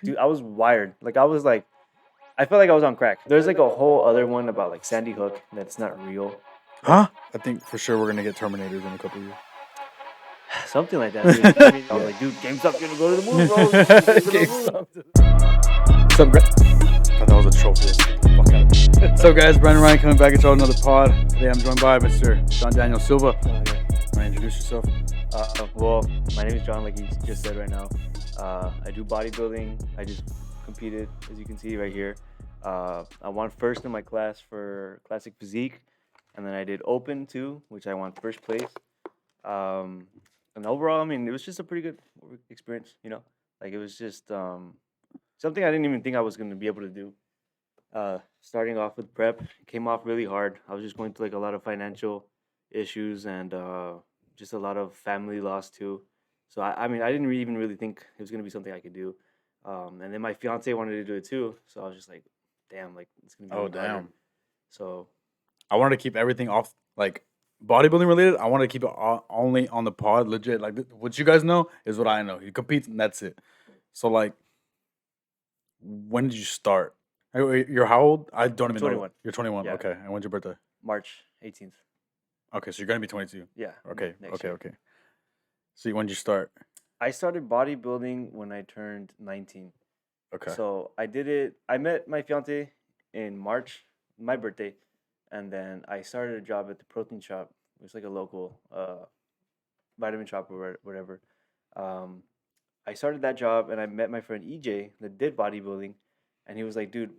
Dude, I was wired. Like I was like, I felt like I was on crack. There's like a whole other one about like Sandy Hook that's not real. Huh? I think for sure we're gonna get Terminators in a couple years. Something like that, dude. I mean, I was like, dude, GameStop's gonna go to the moon, bro. It's gonna go to the moon. What's up, guys? I thought that was a trophy. Let's get the fuck out of here. What's up, guys? Brandon Ryan coming back at y'all another pod. Today I'm joined by Mr. John Daniel Silva. Wanna introduce yourself? Well, my name is John, like you just said right now. I do bodybuilding. I just competed, as you can see right here. I won first in my class for classic physique, and then I did open too, which I won first place. And overall, I mean, it was just a pretty good experience, you know. Like it was just something I didn't even think I was going to be able to do. Starting off with prep came off really hard. I was just going through like a lot of financial issues and just a lot of family loss too. So I mean, I didn't even really think it was gonna be something I could do. And then my fiance wanted to do it too, so I was just like, damn, like it's gonna be Oh, even harder. damn. So I wanted to keep everything off, like bodybuilding related. I wanted to keep it only on the pod, legit. Like what you guys know is what I know. You compete, and that's it. So like, when did you start? You're how old? I don't I'm even know. 21. You're 21. Yeah. Okay. And when's your birthday? March 18th. Okay, so you're gonna be 22. Yeah. Okay. Next Okay. year. Okay. So when did you start? I started bodybuilding when I turned 19. Okay. So I did it. I met my fiance in March, my birthday, and then I started a job at the protein shop. It was like a local vitamin shop or whatever. Um, I started that job and I met my friend EJ that did bodybuilding, and he was like, "Dude,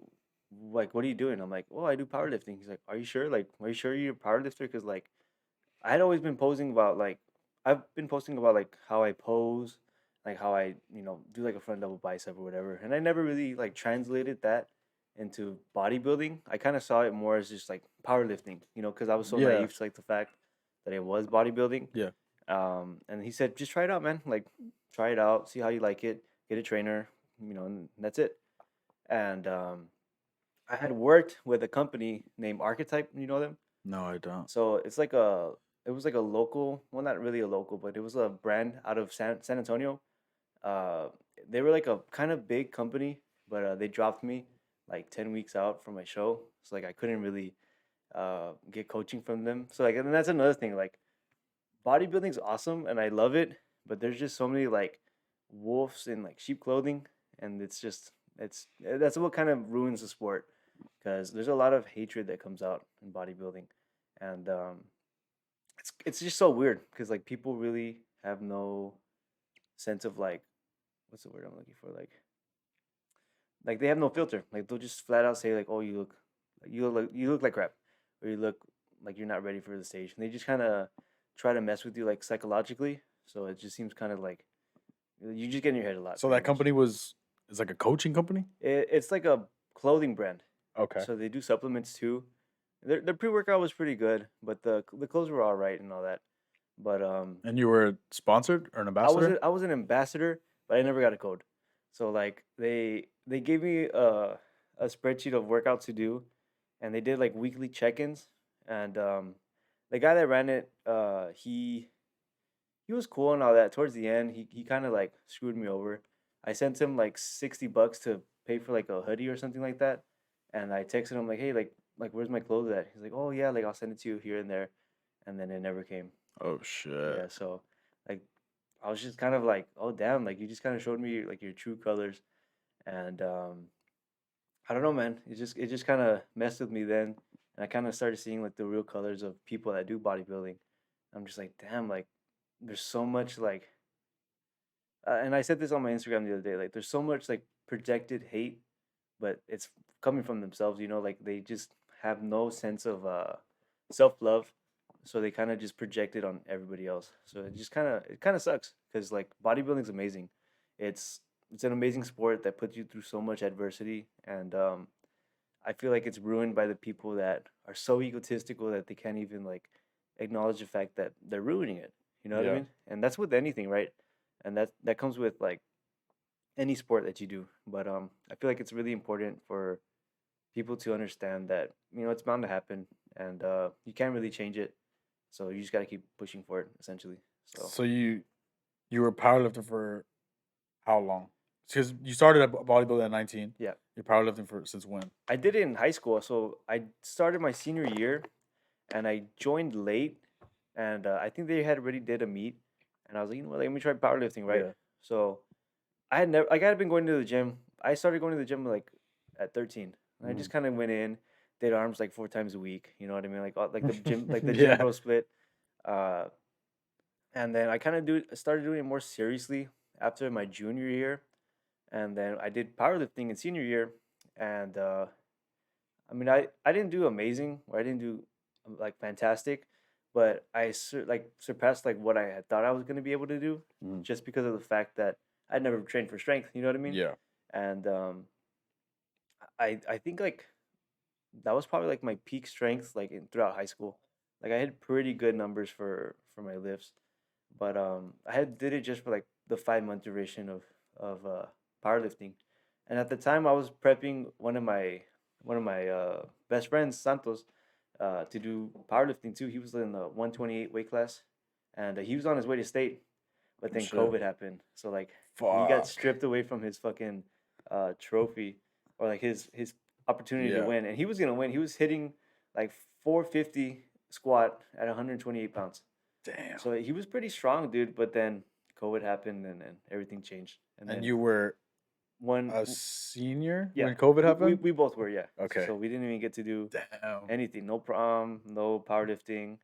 like, what are you doing?" I'm like, "Oh, I do powerlifting." He's like, "Are you sure? Like, are you sure you're a powerlifter?" Because like, I had always been posing about like, I've been posting about like how I pose, like how I do like a front double bicep or whatever, and I never really like translated that into bodybuilding. I kind of saw it more as just like powerlifting, because I was so Yeah. naive to like the fact that it was bodybuilding. Yeah. And he said, just try it out, man. Like, try it out, see how you like it, get a trainer, and that's it. And I had worked with a company named Archetype. You know them? No, I don't. So it was like a local, well, not really a local, but it was a brand out of San Antonio. Uh, they were like a kind of big company, but they dropped me like 10 weeks out from my show. So like I couldn't really get coaching from them. So like, and that's another thing. Like bodybuilding's awesome and I love it, but there's just so many like wolves in like sheep clothing, and that's what kind of ruins the sport because there's a lot of hatred that comes out in bodybuilding, and it's just so weird because like people really have no sense of like what's the word I'm looking for, like they have no filter. Like they'll just flat out say like, oh, you look like crap, or you look like you're not ready for the stage, and they just kind of try to mess with you like psychologically. So it just seems kind of like you just get in your head a lot. So pretty that much. company is like a coaching company? It's like a clothing brand. Okay. So they do supplements too. Their pre workout was pretty good, but the clothes were all right and all that. But And you were sponsored or an ambassador? I was an ambassador, but I never got a code. So like they gave me a spreadsheet of workouts to do, and they did like weekly check-ins. And the guy that ran it, he was cool and all that. Towards the end, he kind of like screwed me over. I sent him like $60 to pay for like a hoodie or something like that, and I texted him like, hey, like where's my clothes at? He's like, oh yeah, like I'll send it to you here and there, and then it never came. Oh shit. Yeah, so like I was just kind of like, oh damn, like you just kind of showed me like your true colors, and I don't know, man. It just kind of messed with me then, and I kind of started seeing like the real colors of people that do bodybuilding. I'm just like, damn, like there's so much like, and I said this on my Instagram the other day, like there's so much like projected hate, but it's coming from themselves, like they just have no sense of self love, so they kind of just project it on everybody else. So it kind of sucks because like bodybuilding's amazing. It's an amazing sport that puts you through so much adversity, and I feel like it's ruined by the people that are so egotistical that they can't even like acknowledge the fact that they're ruining it. You know what I Yeah. mean? And that's with anything, right? And that comes with like any sport that you do. But I feel like it's really important for people to understand that it's bound to happen, and you can't really change it. So you just got to keep pushing for it, essentially. So So you were a powerlifter for how long? because you started at bodybuilding at 19. Yeah. You're powerlifting since when? I did it in high school. So I started my senior year, and I joined late, and I think they had already did a meet, and I was like, you know what, let me try powerlifting, right? Yeah. So I had never like I had been going to the gym. I started going to the gym like at 13. And I just kind of went in, did arms like 4 times a week. You know what I mean? Like the gym, like the gym Yeah. bro split. Uh, and then I kind of started doing it more seriously after my junior year, and then I did powerlifting in senior year, and I mean I didn't do amazing, or I didn't do like fantastic, but like surpassed like what I had thought I was gonna be able to do, Mhm. just because of the fact that I'd never trained for strength. You know what I mean? Yeah. And I think like that was probably like my peak strength like throughout high school. Like I had pretty good numbers for my lifts, but I had did it just for like the 5 month duration of powerlifting, and at the time I was prepping one of my best friends, Santos, to do powerlifting too. He was in the 128 weight class, and he was on his way to state, but then Shit. COVID happened. So like he got Fuck. stripped away from his fucking trophy, or like his opportunity to Yeah. win, and he was gonna win. He was hitting like 450 squat at 128 pounds. Damn. So he was pretty strong, dude. But then COVID happened, and then everything changed. And And then you were one, a senior yeah, when COVID happened? we both were, yeah. Okay. So we didn't even get to do Damn. anything. No prom, no powerlifting,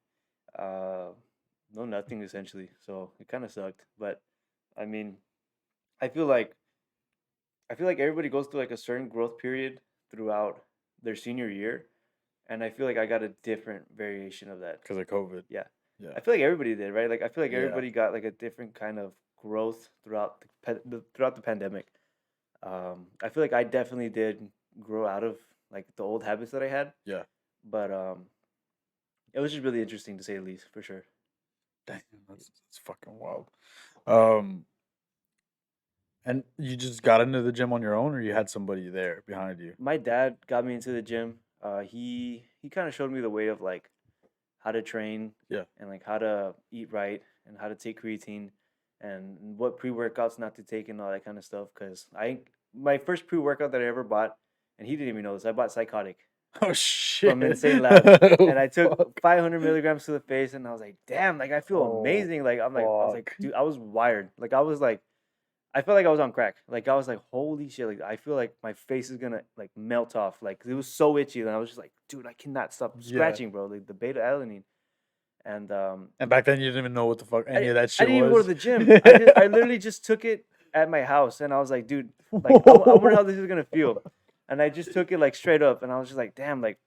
uh, no nothing essentially. So it kind of sucked. But I mean, I feel like I feel like everybody goes through like a certain growth period throughout their senior year, and I feel like I got a different variation of that. Because of COVID. Yeah. Yeah. I feel like everybody did, right? Like I feel like Yeah. everybody got like a different kind of growth throughout the pandemic. I feel like I definitely did grow out of like the old habits that I had, Yeah. but it was just really interesting to say the least, for sure. Damn, that's fucking wild. Um, and you just got into the gym on your own, or you had somebody there behind you? My dad got me into the gym. He kind of showed me the way of like how to train, Yeah. and like how to eat right, and how to take creatine, and what pre-workouts not to take, and all that kind of stuff. Cause my first pre-workout that I ever bought, and he didn't even know this, I bought Psychotic Oh shit! from Insane Labs, Oh, and I took fuck. 500 milligrams to the face, and I was like, damn, like I feel Oh, amazing. Like I was like, fuck. dude, I was wired. Like I felt like I was on crack. Like I was like, holy shit! Like I feel like my face is gonna like melt off. Like it was so itchy, and I was just like, dude, I cannot stop Yeah. scratching, bro. Like the beta alanine, and And back then you didn't even know what the fuck any of that I shit didn't even go to was. the gym. I literally just took it at my house, and I was like, dude, like I wonder how this is gonna feel, and I just took it like straight up, and I was just like, damn, like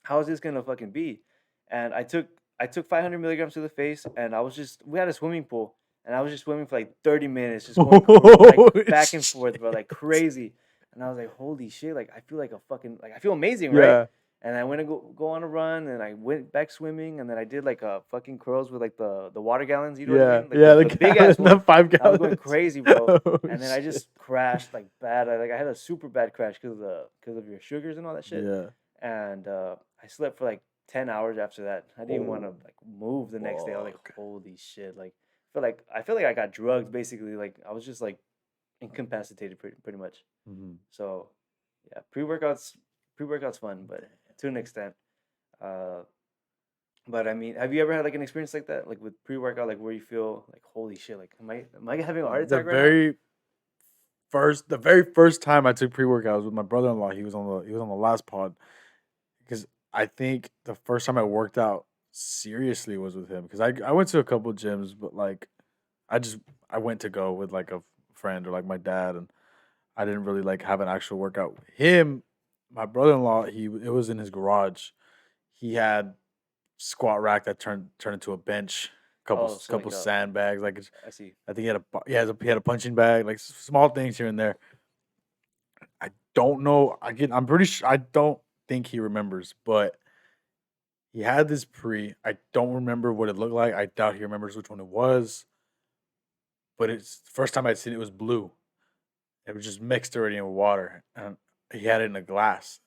how is this gonna fucking be? And I took 500 milligrams to the face, and we had a swimming pool, and I was just swimming for like 30 minutes, just going like back and forth, bro, like crazy. And I was like, holy shit, like I feel like a fucking like I feel amazing, right? Yeah. And I went to go on a run, and I went back swimming, and then I did like fucking curls with like the water gallons, you know what I Yeah. mean? Like Yeah. the big ass The one. 5 I was going gallons. crazy, bro. Oh, And then I just crashed like bad. I had a super bad crash because of your sugars and all that shit. Yeah. And I slept for like 10 hours after that. I didn't want to Oh, like move the next day. I was like, fuck. holy shit! Like I feel like I got drugged basically. Like I was just like incapacitated pretty much. Mhm. So yeah, pre-workouts fun, but to an extent. Uh, but I mean, have you ever had like an experience like that, like with pre-workout, like where you feel like, holy shit, like am I having a heart The attack right now? very first time I took pre-workout was with my brother-in-law. He was on the last pod because I think the first time I worked out seriously was with him because I went to a couple gyms, but like I just I went to go with like a friend or like my dad, and I didn't really like have an actual workout. Him, my brother-in-law, it was in his garage. He had squat rack that turned into a bench, Oh, so like couple sandbags. Like I see. I think he had a punching bag, like small things here and there. I don't know. I'm pretty sure I don't think he remembers, but he had this pre. I don't remember what it looked like. I doubt he remembers which one it was. But it's the first time I'd seen it was blue. It was just mixed already in water, and he had it in a glass.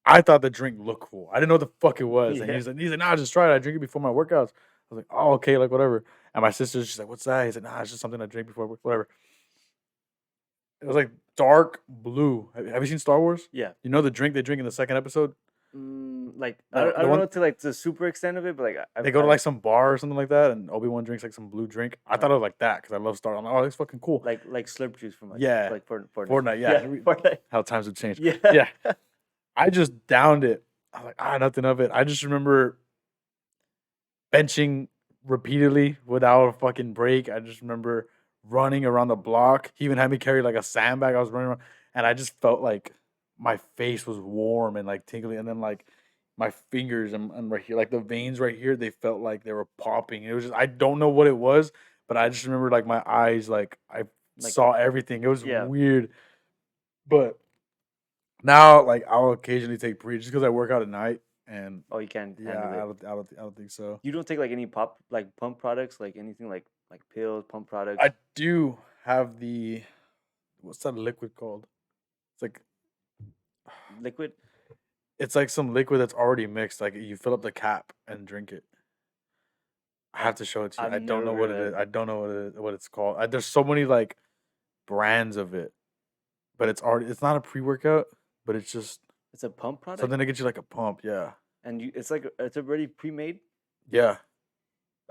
I thought the drink looked cool. I didn't know what the fuck it was, and Yeah. he's like, nah, just try it. I drink it before my workouts. I was like, oh, okay, like whatever. And my sister, she's like, what's that? He's like, nah, it's just something I drink before whatever. It was like dark blue. Have you seen Star Wars? Yeah. You know the drink they drink in the second episode? Like I The don't one know to like the super extent of it, but like they go to like some bar or something like that, and Obi-Wan drinks like some blue drink. I thought it was like that because I love Star Wars. I'm like, oh, it's fucking cool. like slurp juice from Yeah. like Fortnite. Fortnite, yeah. Yeah, Fortnite. How times have changed. Yeah. Yeah. I just downed it. I was like, nothing of it. I just remember benching repeatedly without a fucking break. I just remember running around the block. He even had me carry like a sandbag. I was running around, and I just felt like my face was warm and like tingling, and then like my fingers and right here, like the veins right here, they felt like they were popping. It was just I don't know what it was, but I just remember like my eyes, like I Like saw everything. It was yeah. weird, but now like I'll occasionally take pre just because I work out at night, and Oh, you can't yeah, handle it. I don't think so. You don't take like any pump products, like anything like pills, pump products, I do have the what's that liquid called? It's like liquid. it's like some liquid that's already mixed. Like you fill up the cap and drink it. I have to show it to you. I've I don't never know heard what of it is. that. I don't know what it's called. There's so many like brands of it, but it's not a pre-workout, but it's just It's a pump product, something to get you like a pump. Yeah, and it's like it's already pre-made. yeah.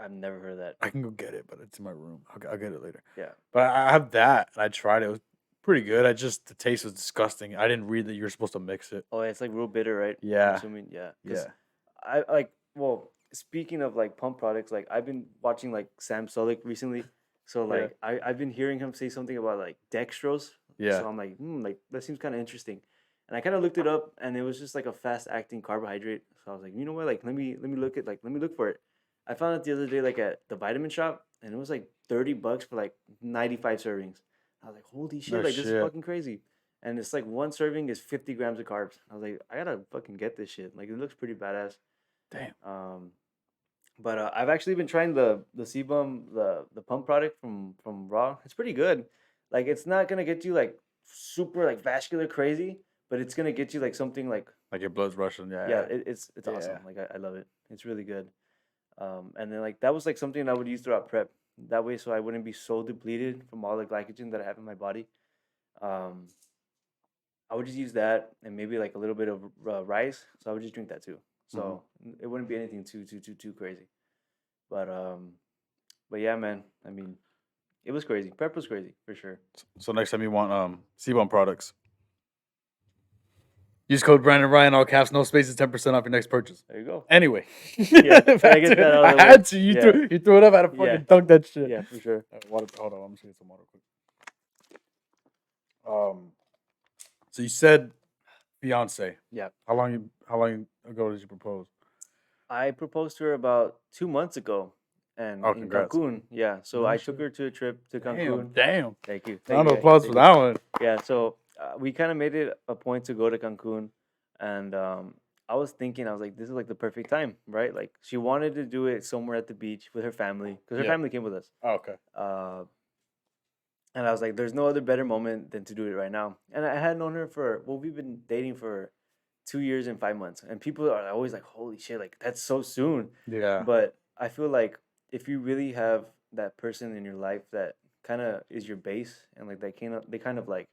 I've never heard of that. I can go get it, but it's in my room. I'll get it later. Yeah. But I have that, and I tried it. It was pretty good. The taste was disgusting. I didn't read that you're supposed to mix it. Oh, it's like real bitter, right? I'm Yeah, assuming, yeah. 'Cause yeah. I like well, speaking of like pump products, like I've been watching like Sam Sulek recently. So Yeah. like I've been hearing him say something about like dextrose. Yeah. So I'm like that seems kind of interesting. And I kind of looked it up and it was just like a fast acting carbohydrate. So I was like, you know what? Like let me look for it. I found it the other day like at the vitamin shop and it was like $30 for like 95 servings. I was like, holy shit, No like this is shit. fucking crazy. And it's like one serving is 50 grams of carbs. I was like, I gotta fucking get this shit. Like it looks pretty badass. Damn. But I've actually been trying the Sebum the pump product from Raw. It's pretty good. Like it's not gonna get you like super like vascular crazy, but it's gonna get you like something like Like your blood's rushing. Yeah. yeah, it's awesome. Yeah. Like I love it. It's really good. And then like that was like something I would use throughout prep. That way, so I wouldn't be so depleted from all the glycogen that I have in my body. Um, I would just use that and maybe like a little bit of rice. So I would just drink that too. So it wouldn't be anything too crazy. But yeah, man. I mean, it was crazy. Prep was crazy for sure. So next time you want Sebum products, use code Brandon Ryan, all caps, no spaces, 10% off your next purchase. There you go. Anyway, Yeah, I get that out I of the had way. to. Yeah. You threw it up. I had to fucking Yeah. dunk that shit. Yeah, for sure. Water. Hold on, I'm just gonna get some water quick. So you said fiance. Yeah. How long ago did you propose? I proposed to her about 2 months ago, and Oh, in congrats. Cancun. Yeah, so No I shit. took her to a trip to Cancun. Damn. Thank you. Round you, of applause thank for you. that one. Yeah, so we kind of made it a point to go to Cancun, and I was thinking, I was like, this is like the perfect time, right? Like she wanted to do it somewhere at the beach with her family because her Yeah. family came with us. Oh, okay. And I was like, there's no other better moment than to do it right now. And I had known her for we've been dating for 2 years and 5 months, and people are always like, holy shit, like that's so soon. Yeah. But I feel like if you really have that person in your life that kind of is your base and like they kind of like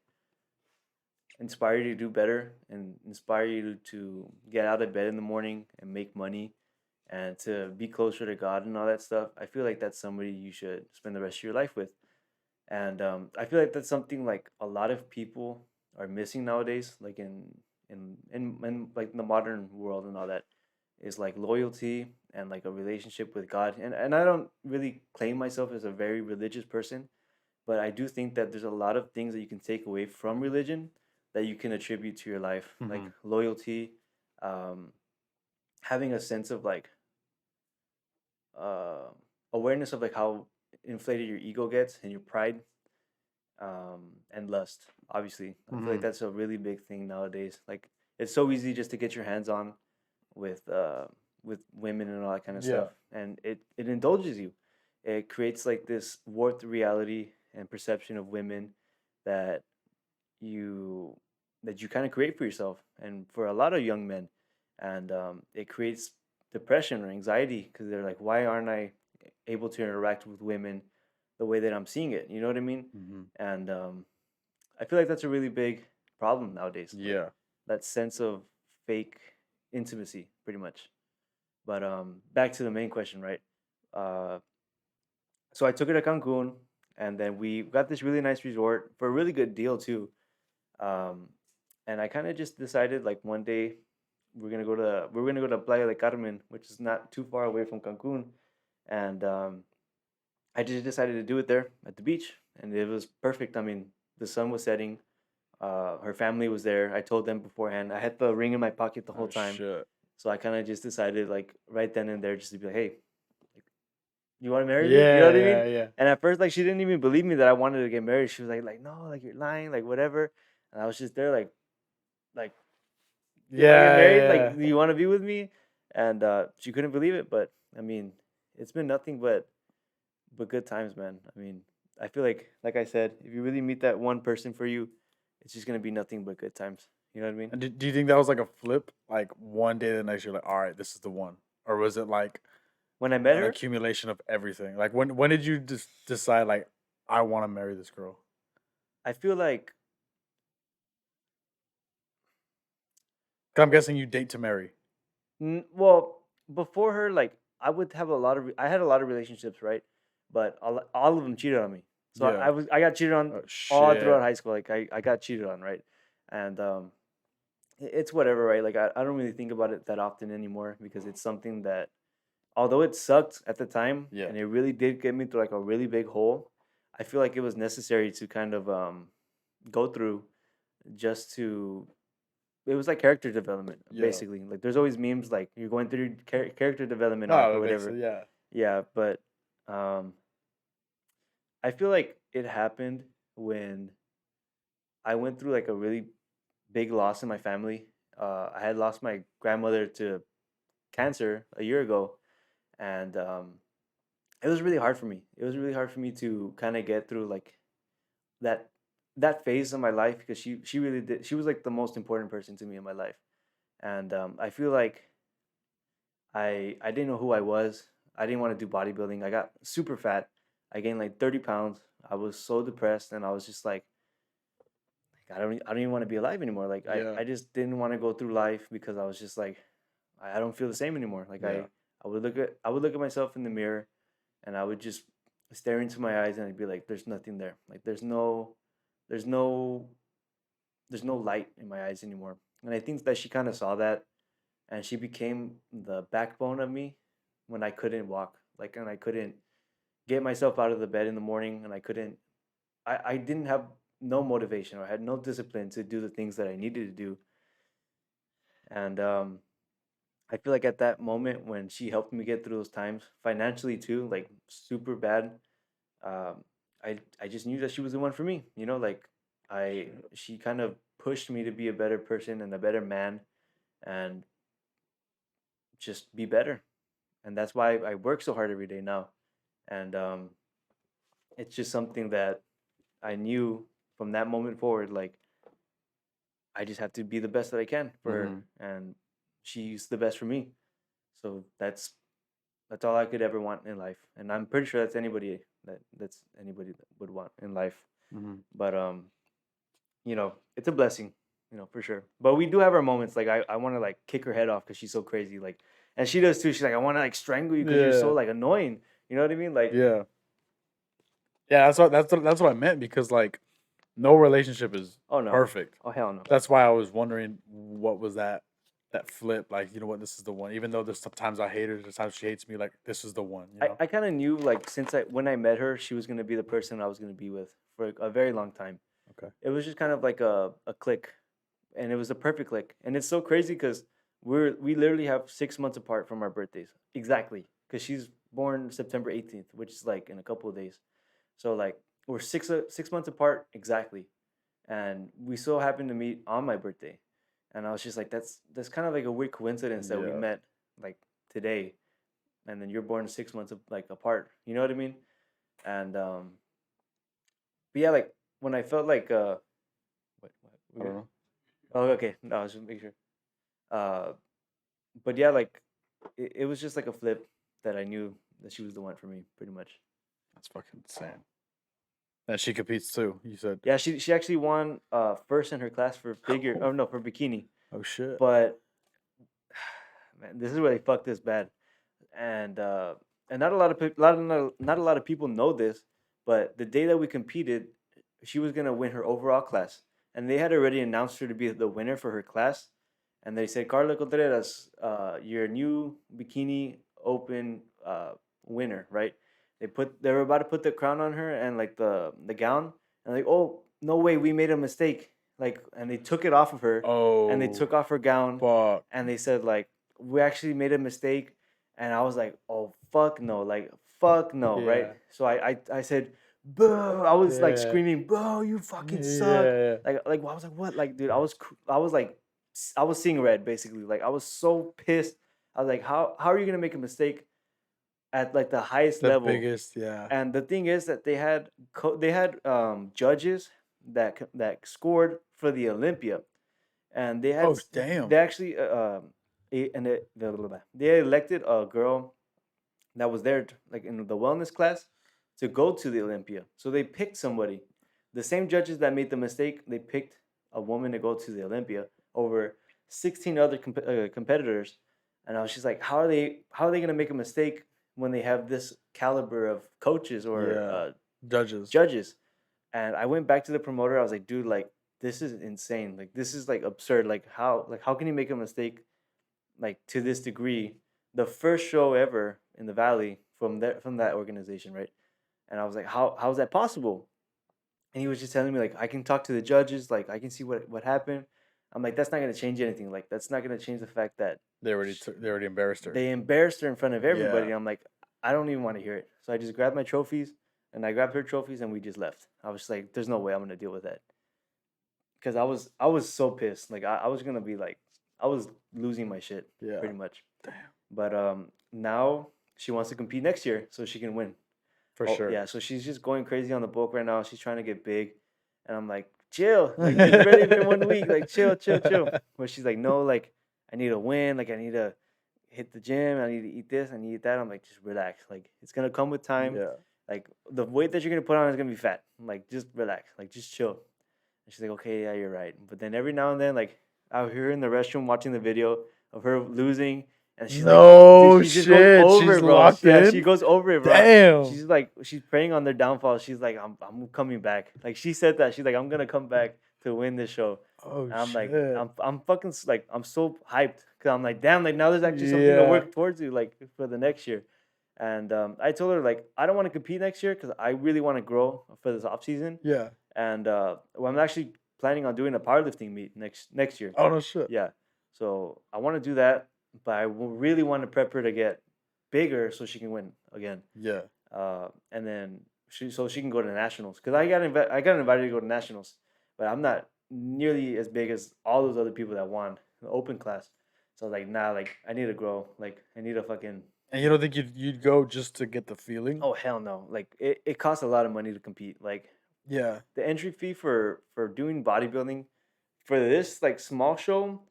inspire you to do better and inspire you to get out of bed in the morning and make money and to be closer to God and all that stuff, I feel like that's somebody you should spend the rest of your life with. And I feel like that's something like a lot of people are missing nowadays, like in like the modern world and all that, is like loyalty and like a relationship with God. And I don't really claim myself as a very religious person, but I do think that there's a lot of things that you can take away from religion that you can attribute to your life, like loyalty, having a sense of like awareness of like how inflated your ego gets and your pride, and lust. Obviously, I feel like that's a really big thing nowadays. Like it's so easy just to get your hands on with women and all that kind of stuff, and it indulges you. It creates like this warped reality and perception of women that you kind of create for yourself and for a lot of young men, and it creates depression or anxiety because they're like, why aren't I able to interact with women the way that I'm seeing it? You know what I mean? And I feel like that's a really big problem nowadays. Like Yeah. that sense of fake intimacy, pretty much. But back to the main question, right? Uh, so I took her to Cancun, and then we got this really nice resort for a really good deal too. Um, and I kind of just decided like one day we're gonna go to Playa del Carmen, which is not too far away from Cancun, and I just decided to do it there at the beach, and it was perfect. I mean, the sun was setting. Her family was there. I told them beforehand. I had the ring in my pocket the whole Oh time, shit. so I kind of just decided like right then and there just to be like, hey, you want to marry me? You know Yeah, what I mean? yeah, yeah. And at first, like she didn't even believe me that I wanted to get married. She was like no, like you're lying, like whatever. And I was just there, like if I get Yeah, married, like yeah. do you want to be with me? And she couldn't believe it. But I mean, it's been nothing but good times, man. I mean, I feel like I said, if you really meet that one person for you, it's just gonna be nothing but good times. You know what I mean? And do you think that was like a flip? Like one day the next you're like, all right, this is the one. Or was it like When I met an her, accumulation of everything? Like when did you just decide like I want to marry this girl? I feel like 'Cause I'm guessing you date to marry. well, before her, like I would have a lot of I had a lot of relationships, right? But all of them cheated on me. So Yeah. I got cheated on Oh all throughout shit. high school. Like I got cheated on, right? And it's whatever, right? Like I don't really think about it that often anymore because it's something that although it sucked at the time Yeah. and it really did get me through like a really big hole, I feel like it was necessary to kind of go through just to it was like character development Yeah. basically. Like there's always memes like you're going through your character development arc No, or it makes whatever. it. Yeah. Yeah, but um I feel like it happened when I went through like a really big loss in my family. I had lost my grandmother to cancer a year ago, and it was really hard for me. It was really hard for me to kind of get through like that that phase of my life because she really did. She was like the most important person to me in my life, and I feel like I didn't know who I was. I didn't want to do bodybuilding. I got super fat. I gained like 30 pounds. I was so depressed, and I was just like I don't even want to be alive anymore. Like Yeah. I just didn't want to go through life because I was just like I don't feel the same anymore. Like Yeah. I would look at myself in the mirror and I would just stare into my eyes and I'd be like, there's nothing there. Like there's no there's no light in my eyes anymore. And I think that she kind of saw that and she became the backbone of me when I couldn't walk. Like and I couldn't get myself out of the bed in the morning and I didn't have no motivation or I had no discipline to do the things that I needed to do. And I feel like at that moment when she helped me get through those times financially too, like super bad, um, I just knew that she was the one for me. You know, like she kind of pushed me to be a better person and a better man, and just be better. And that's why I work so hard every day now. And it's just something that I knew from that moment forward. Like I just have to be the best that I can for her, Mm-hmm. and she's the best for me. So that's all I could ever want in life, and I'm pretty sure that's anybody that would want in life. Mm-hmm. But you know, it's a blessing, you know, for sure. But we do have our moments. Like I want to like kick her head off because she's so crazy. Like, and she does too. She's like, I want to like strangle you because you're so Yeah. like annoying. You know what I mean? Like, Yeah. Yeah. That's what I meant because like no relationship is oh no, perfect. oh hell no. That's why I was wondering what was that flip. Like you know what, this is the one. Even though there's sometimes I hate her, there's times she hates me. Like this is the one. You know. I kind of knew like since I when I met her, she was gonna be the person I was gonna be with for a very long time. Okay. It was just kind of like a click, and it was a perfect click. And it's so crazy because we literally have 6 months apart from our birthdays exactly. Because she's born September 18th, which is like in a couple of days. So like we're 6 months apart exactly, and we so happened to meet on my birthday, and I was just like that's kind of like a weird coincidence that we Yeah. met like today, and then you're born 6 months like apart. You know what I mean? And but yeah, like when I felt like what we I don't good? know. Oh, okay. No, I was just making sure. Uh, but yeah, like it was just like a flip that I knew that she was the one for me, pretty much. That's fucking insane. And she competes too. You said. Yeah, she actually won first in her class for figure. Oh no, for bikini. Oh shit. But man, this is where they fucked this bad. And not a lot of not a lot of people know this, but the day that we competed, she was gonna win her overall class, and they had already announced her to be the winner for her class, and they said Carla Contreras, your new bikini open winner, right? They were about to put the crown on her and like the gown, and like, oh no way, we made a mistake, like, and they took it off of her, and they Oh took off her gown, fuck. and they said like, we actually made a mistake, and I was like, oh fuck no, like fuck no, right? Yeah. So I said, boo! I was like Yeah. screaming, boo! You fucking suck! Yeah. Like I was like, what? Like, dude, I was like, I was seeing red basically. Like I was so pissed. I was like, how are you gonna make a mistake at like the highest The level? biggest. Yeah. And the thing is that they had judges that scored for the Olympia, and Oh damn. they actually they elected a girl that was there like in the wellness class to go to the Olympia. So they picked somebody. The same judges that made the mistake, they picked a woman to go to the Olympia over 16 other competitors. And I was just like, how are they going to make a mistake when they have this caliber of coaches or Yeah. Judges. judges? And I went back to the promoter. I was like, dude, like this is insane. Like this is like absurd. Like how can you make a mistake like to this degree? The first show ever in the Valley from that organization, right? And I was like, how is that possible? And he was just telling me like, I can talk to the judges, like I can see what happened. I'm like, that's not gonna change anything. Like that's not gonna change the fact that They already embarrassed her. they embarrassed her in front of everybody. Yeah. I'm like, I don't even want to hear it. So I just grabbed my trophies and I grabbed her trophies and we just left. I was just like, there's no way I'm gonna deal with that. Because I was so pissed. Like I was gonna be like I was losing my shit Yeah. pretty much. Damn. But now she wants to compete next year so she can win. For Oh, sure. yeah, so she's just going crazy on the book right now. She's trying to get big. And I'm like, chill. Like it's barely been 1 week. Like chill, chill, chill. But she's like, no, like I need to win. Like I need to hit the gym. I need to eat this. I need to eat that. I'm like, just relax. Like it's gonna come with time. Yeah. Like the weight that you're gonna put on is gonna be fat. I'm like, just relax. Like just chill. And she's like, okay, yeah, you're right. But then every now and then, like out here in the restroom watching the video of her losing, and she's like, No dude, she just goes shit. over She's it, bro. locked Yeah, in. she goes over it, bro. Damn. She's like, she's praying on their downfall. She's like, I'm coming back. Like she said that. She's like, I'm gonna come back to win this show. Oh And I'm like, shit. I'm fucking like, I'm so hyped because I'm like, damn, like now there's actually something to Yeah. work towards you, like for the next year. And I told her like, I don't want to compete next year because I really want to grow for this off season. Yeah. And well, I'm actually planning on doing a powerlifting meet next year. Oh no shit. Yeah. So I want to do that, but I really want to prep her to get bigger so she can win again. Yeah. And then so she can go to nationals because I got invited to go to nationals, but I'm not nearly as big as all those other people that won the open class. So I was like, nah, like I need to grow. Like I need to fucking. And you don't think you'd go just to get the feeling? Oh hell no! Like it costs a lot of money to compete. Like Yeah. the entry fee for doing bodybuilding for this like small show,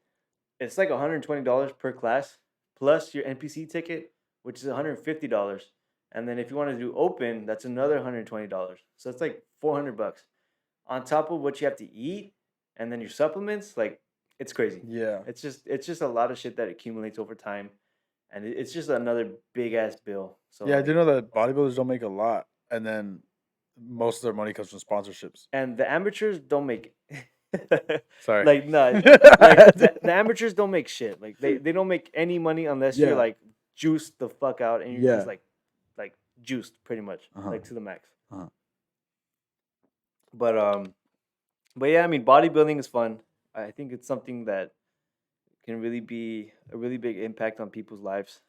it's like $120 per class plus your NPC ticket, which is $150. And then if you want to do open, that's another $120. So it's like $400 on top of what you have to eat and then your supplements. Like it's crazy. Yeah. It's just a lot of shit that accumulates over time, and it's just another big ass bill. So Yeah, I like, do know that bodybuilders don't make a lot, and then most of their money comes from sponsorships. and the amateurs don't make Sorry. like no like the amateurs don't make shit. Like they don't make any money unless Yeah. you're like juiced the fuck out and you're Yeah. just like juiced pretty much Uh-huh. like to the max. Uh-huh. But yeah, I mean bodybuilding is fun. I think it's something that can really be a really big impact on people's lives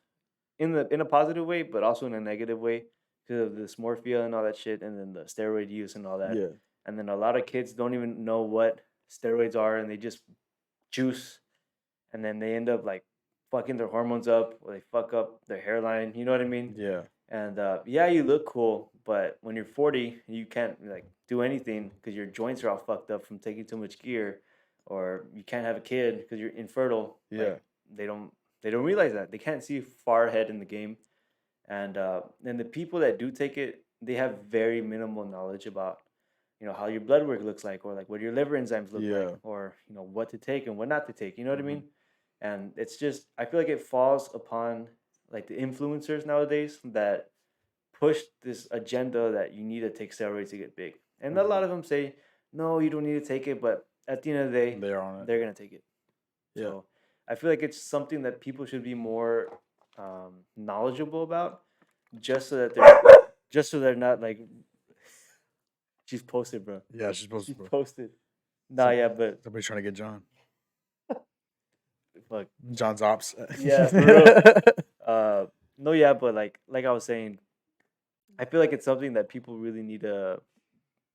in a positive way, but also in a negative way because of the dysmorphia and all that shit, and then the steroid use and all that. Yeah. And then a lot of kids don't even know what steroids are, and they just juice, and then they end up like fucking their hormones up, or they fuck up their hairline. You know what I mean? Yeah. And yeah, you look cool, but when you're 40, you can't like do anything because your joints are all fucked up from taking too much gear, or you can't have a kid because you're infertile. Yeah. Like, they don't realize that. They can't see far ahead in the game, and the people that do take it, they have very minimal knowledge about how your blood work looks like, or like what your liver enzymes look like, Yeah. or what to take and what not to take. You know what I Mhm. mean? And it's just I feel like it falls upon like the influencers nowadays that push this agenda that you need to take steroids to get big. And a lot Mhm. of them say, no, you don't need to take it, but at the end of the day, They're on it. they're gonna take it. Yeah. So I feel like it's something that people should be more knowledgeable about, just so that they're not like she's posted, bro. Yeah, she's supposed She's to, bro. posted. Nah, yeah, but Somebody's trying to get John. fuck. John's ops. Yeah, for real. No, yeah, but like I was saying, I feel like it's something that people really need to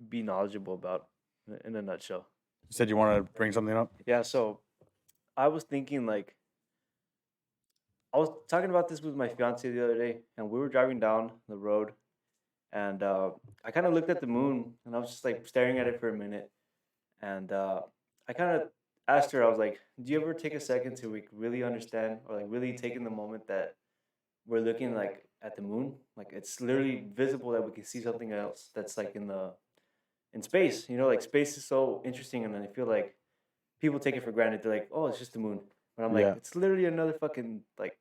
be knowledgeable about in a nutshell. You said you wanted to bring something up? Yeah, so I was thinking like I was talking about this with my fiance the other day, and we were driving down the road, and I kind of looked at the moon, and I was just like staring at it for a minute, and I kind of asked her, I was like, "Do you ever take a second to like really understand, or like really take in the moment that we're looking like at the moon? Like it's literally visible that we can see something else that's like in space. Like space is so interesting, and I feel like people take it for granted. They're like, "Oh, it's just the moon," but I'm like, Yeah. it's literally another fucking like,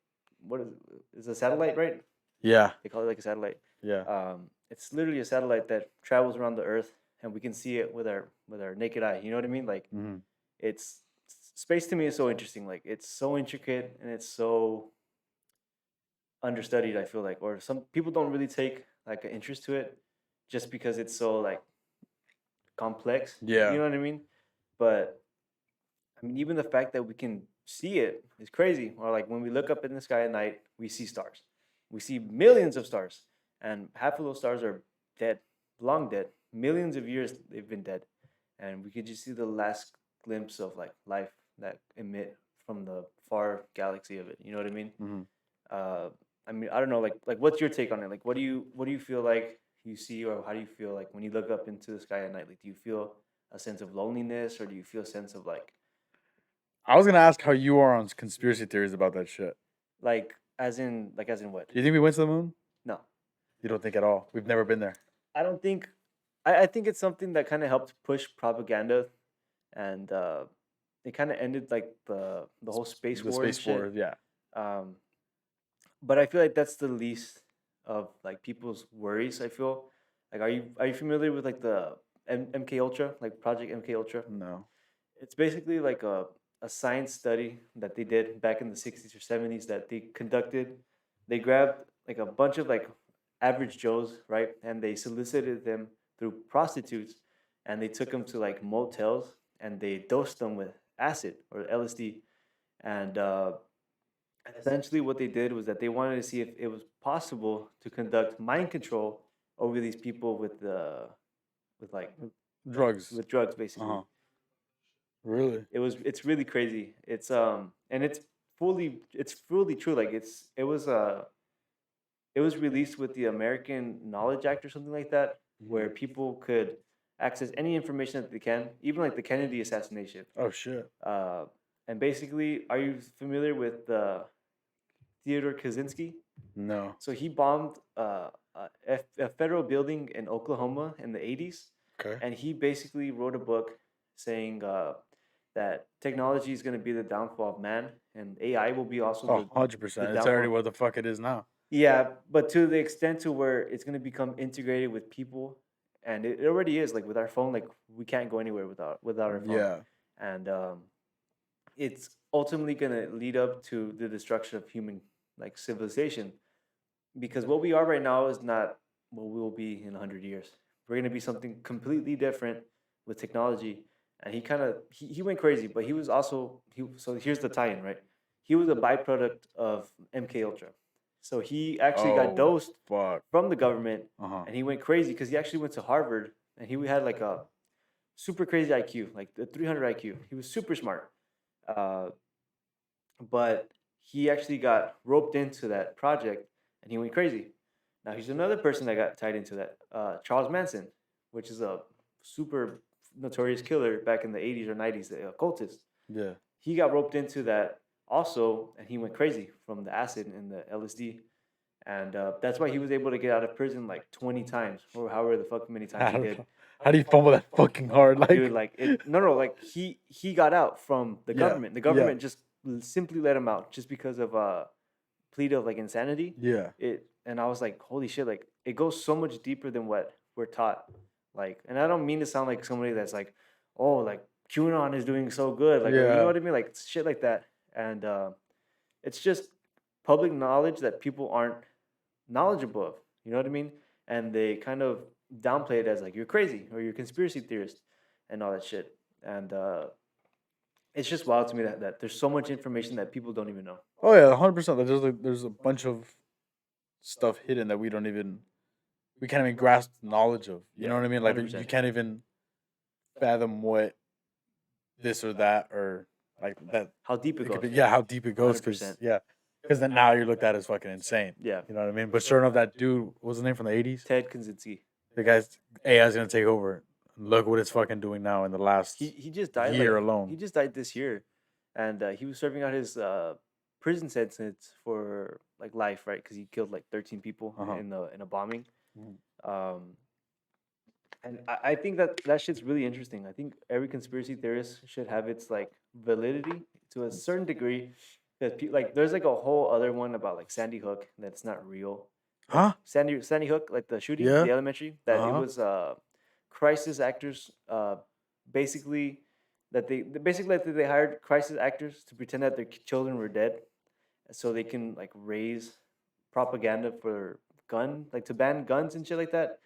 what is it? It's a satellite, right? Yeah. They call it like a satellite. Yeah. It's literally a satellite that travels around the Earth, and we can see it with our naked eye. You know what I mean? Like, Hmm. it's space to me is so interesting. Like, it's so intricate and it's so understudied. I feel like, or some people don't really take like an interest to it, just because it's so like complex. Yeah. You know what I mean? But I mean, even the fact that we can see it is crazy. Or like when we look up in the sky at night, we see stars. We see millions of stars, and half of those stars are dead, long dead. Millions of years they've been dead, and we could just see the last glimpse of like life that emit from the far galaxy of it. You know what I mean? Hmm. Uh, I mean, I don't know. Like, what's your take on it? Like, what do you feel like you see, or how do you feel like when you look up into the sky at night? Like, do you feel a sense of loneliness, or do you feel a sense of I was gonna ask how you are on conspiracy theories about that shit. as in what? Do you think we went to the moon? No, You don't think at all? We've never been there. I don't think. I think it's something that kind of helped push propaganda, and it kind of ended like the whole space The war and space shit. force, yeah. Um, but I feel like that's the least of like people's worries. I feel like are you familiar with like the MK Ultra, like Project MK Ultra? No. It's basically like a science study that they did back in the 60s or 70s that they conducted. They grabbed like a bunch of like average Joes, right? And they solicited them through prostitutes, and they took them to like motels, and they dosed them with acid or LSD. And essentially what they did was that they wanted to see if it was possible to conduct mind control over these people with like Drugs. with drugs Uh basically. huh. Really? It's really crazy. And it's fully true. Like it was released with the American Knowledge Act or something like that, where people could access any information that they can, even like the Kennedy assassination. Oh shit. Uh, and basically, are you familiar with Theodore Kaczynski? No. So he bombed a federal building in Oklahoma in the 80s, Okay. and he basically wrote a book saying that technology is going to be the downfall of man, and AI will be also Oh, the 100%. It's already downfall. what the fuck it is now. Yeah, but to the extent to where it's going to become integrated with people, and it already is. Like with our phone, like we can't go anywhere without our phone, Yeah. and it's ultimately going to lead up to the destruction of human like civilization, because what we are right now is not what we will be in 100 years. We're going to be something completely different with technology. And he went crazy, but he was also so here's the tie-in, right? He was a byproduct of MK Ultra. So he actually got Oh dosed fuck. from the government, Uh huh. and he went crazy because he actually went to Harvard, and he had like a super crazy IQ, like the 300 IQ. He was super smart. Uh, but he actually got roped into that project, and he went crazy. Now here's another person that got tied into that, Charles Manson, which is a super notorious killer back in the 80s or 90s, the occultist. Yeah. He got roped into that also, and he went crazy from the acid and the LSD. And that's why he was able to get out of prison like 20 times, or however the fuck many times he did. How do you fumble that fucking hard? Dude, Like, like no, like he got out from the yeah, government. The yeah, government just simply let him out just because of plea of like insanity. yeah, And I was like, holy shit, like it goes so much deeper than what we're taught. Like, and I don't mean to sound like somebody that's like, oh, like QAnon is doing so good, like, or you know yeah. what I mean, like shit like that. And it's just public knowledge that people aren't knowledgeable of. You know what I mean? And they kind of downplay it as like you're crazy or you're a conspiracy theorist and all that shit. And it's just wild to me that there's so much information that people don't even know. Oh yeah, 100%. There's a bunch of stuff hidden that we can't even grasp the knowledge of. You know Yeah, what I mean? Like you 100%. can't even fathom what this or that or like that. How deep it It could goes. be, yeah, how deep it goes. 100%. Because then now you're looked at as fucking insane. Yeah. You know what I mean? But sure enough, that dude, what was the name from the 80s? Ted Kaczynski. The guy's AI's gonna take over. Look what it's fucking doing now in the last He just died year like, alone. He just died this year, and he was serving out his prison sentence for like life, right? Because he killed like 13 people Uh-huh. in a bombing. Mhm. And I think that shit's really interesting. I think every conspiracy theorist should have its like validity to a certain degree. Because like there's like a whole other one about like Sandy Hook that's not real. Like, Huh? Sandy Hook, like the shooting, Yeah. the elementary, that it Uh-huh. was crisis actors, basically that they hired crisis actors to pretend that their children were dead, so they can like raise propaganda for like to ban guns and shit like that.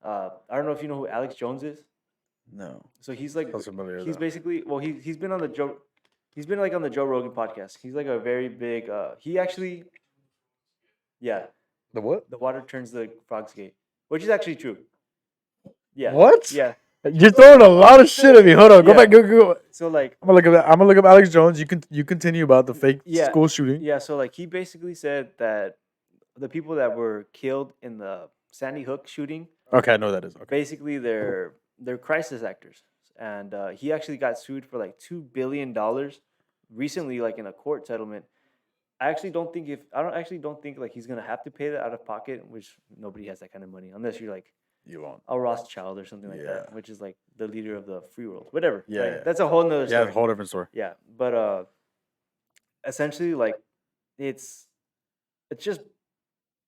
I don't know if you know who Alex Jones is. No. So he's like Sounds familiar, he's though. basically he's been on the he's been like on the Joe Rogan podcast. He's like a very big he actually yeah, The what? the water turns the frogs gay, which is actually true. Yeah. What? Yeah. You're throwing a lot of shit at me. Hold on. Go Yeah. back. Go. So like I'm gonna look up Alex Jones. You continue about the fake yeah, school shooting. yeah, so like he basically said that the people that were killed in the Sandy Hook shooting, Okay, I know what that is. Okay. basically they're crisis actors, and he actually got sued for like $2 billion recently, like in a court settlement. I don't actually don't think like he's gonna have to pay that out of pocket, which nobody has that kind of money unless you're like You won't. a Rothschild or something like Yeah. that, which is like the leader of the free world, whatever. Yeah, right? yeah. That's a whole nother Yeah, story. it's a whole different story. Yeah, but essentially, like it's just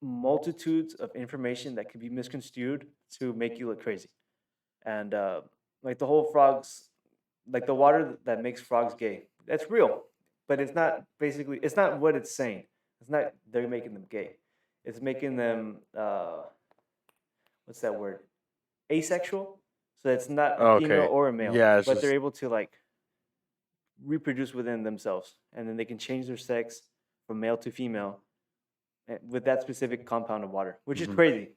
multitudes of information that can be misconstrued to make you look crazy, and like the whole frogs, like the water that makes frogs gay, that's real, but it's not basically it's not what it's saying. It's not they're making them gay. It's making them what's that word? Asexual. So it's not a female Okay. or a male. Yeah, it's but they're just able to like reproduce within themselves, and then they can change their sex from male to female with that specific compound of water, which is Mhm. crazy.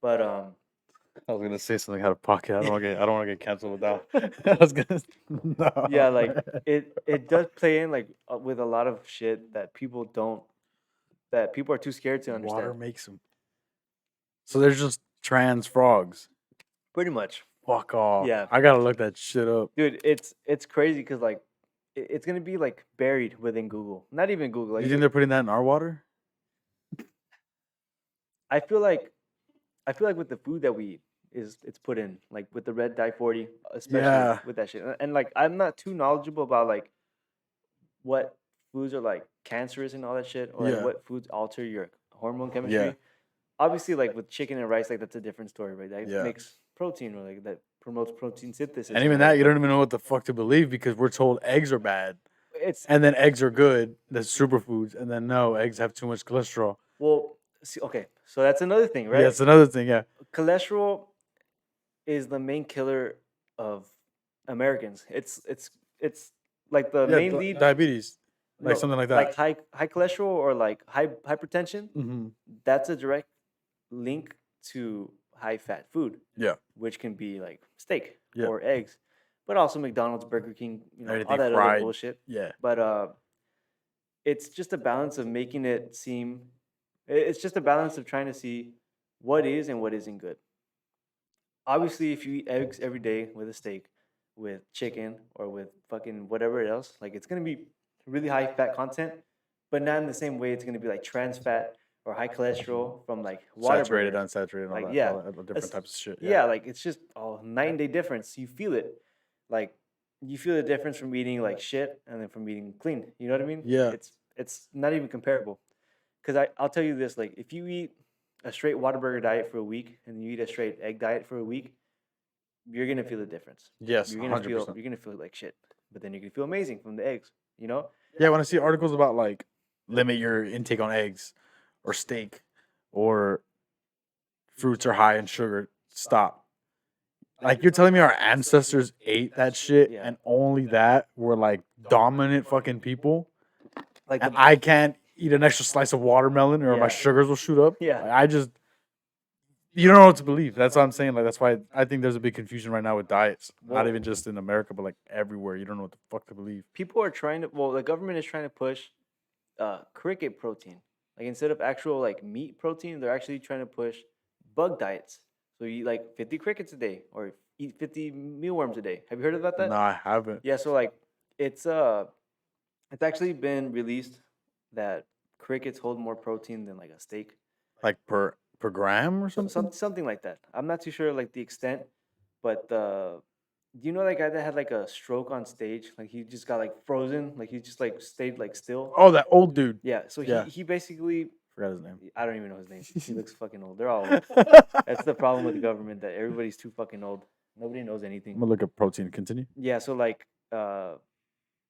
But I was gonna say something out of pocket. I don't want to get canceled with that. I was gonna. No. yeah, like it does play in like with a lot of shit that people are too scared to understand. Water makes them. So there's just trans frogs. Pretty much, Fuck off. Yeah. I gotta look that shit up. dude. It's crazy because like it's gonna be like buried within Google. Not even Google. Like You think they're putting that in our water? I feel like with the food that we eat it's put in like with the red dye 40, especially Yeah. with that shit. And like I'm not too knowledgeable about like what foods are like cancerous and all that shit, or like Yeah. what foods alter your hormone chemistry. Yeah. Obviously, like with chicken and rice, like that's a different story, right? That Yeah. makes protein, or like that promotes protein synthesis. And even that, you don't even know what the fuck to believe because we're told eggs are bad, It's and then eggs are good. That's superfoods, and then no, eggs have too much cholesterol. well, see, okay, so that's another thing, right? Yeah, it's another thing. Yeah. Cholesterol is the main killer of Americans. It's like the main lead. diabetes, like No, something like that. like high cholesterol or like high hypertension. Mm-hmm. That's a direct link to high fat food. Yeah. Which can be like steak Yeah. or eggs, but also McDonald's, Burger King, all Anything that other fried. bullshit. Yeah. But it's just a balance of making it seem. It's just a balance of trying to see what is and what isn't good. Obviously, if you eat eggs every day with a steak, with chicken, or with fucking whatever else, like it's gonna be really high fat content, but not in the same way it's gonna be like trans fat or high cholesterol from like Saturated, Whataburger. unsaturated, and Like all that different that's, types of shit. yeah, like it's just a night and day difference. You feel it, like you feel the difference from eating like shit and then from eating clean. You know what I mean? Yeah. It's not even comparable. Because I'll tell you this, like if you eat a straight Whataburger diet for a week and you eat a straight egg diet for a week, you're gonna feel the difference. Yes, 100%. You're gonna feel like shit, but then you're gonna feel amazing from the eggs. You know? Yeah, when I see articles about like limit your intake on eggs or steak or fruits are high in sugar, stop. Like you're telling me our ancestors ate that shit Yeah. and only that were like dominant fucking people, Like and the I can't eat an extra slice of watermelon or my Yeah. sugars will shoot up. Yeah. Like, I just you don't know what to believe. That's what I'm saying. Like that's why I think there's a big confusion right now with diets. Not Well- even just in America, but like everywhere. You don't know what the fuck to believe. people are trying to. Well, the government is trying to push cricket protein. Like instead of actual like meat protein, they're actually trying to push bug diets. So you eat like 50 crickets a day or eat 50 mealworms a day. Have you heard about that? No, I haven't. Yeah, so like it's actually been released that crickets hold more protein than like a steak. Like per gram or something. Something like that. I'm not too sure like the extent, but do you know that guy that had like a stroke on stage? Like he just got like frozen, like he just like stayed like still. Oh, that old dude. Yeah, so Yeah. he basically, Forgot his name. I don't even know his name. He looks fucking old. They're all old. That's the problem with the government, that everybody's too fucking old. Nobody knows I'm anything. gonna look up protein. Continue. Yeah, so like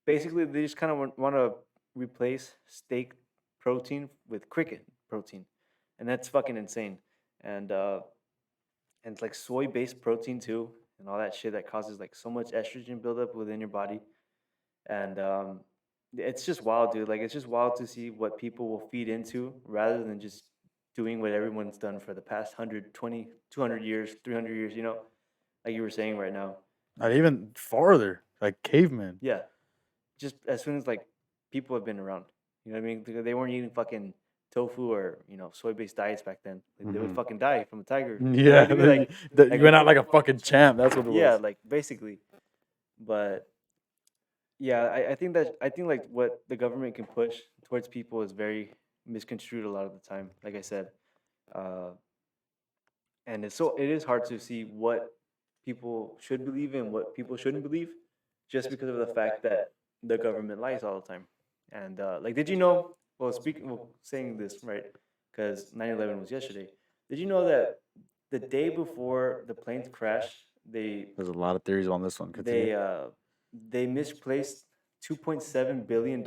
basically they just kind of want to replace steak protein with cricket protein, and that's fucking insane. And it's like soy based protein too, and all that shit that causes like so much estrogen buildup within your body. And it's just wild, dude. Like it's just wild to see what people will feed into rather than just doing what everyone's done for the past 120 200 years, 300 years, you know, like you were saying right now. Not even farther. Like cavemen. Yeah, just as soon as like people have been around, you know what I mean? Because they weren't eating fucking tofu or soy based diets back then. Like, they would Mhm. fucking die from a tiger. Yeah, They'd be like, you went out like a fucking champ. That's what it was. yeah, like basically. But yeah, I think like what the government can push towards people is very misconstrued a lot of the time. Like I said, uh, and it is hard to see what people should believe in, what people shouldn't believe, just because of the fact that the government lies all the time. And like, did you know? Well, saying this right, because 9/11 was yesterday. Did you know that the day before the planes crashed, There's a lot of theories on this one. they Continue. they misplaced $2.7 billion,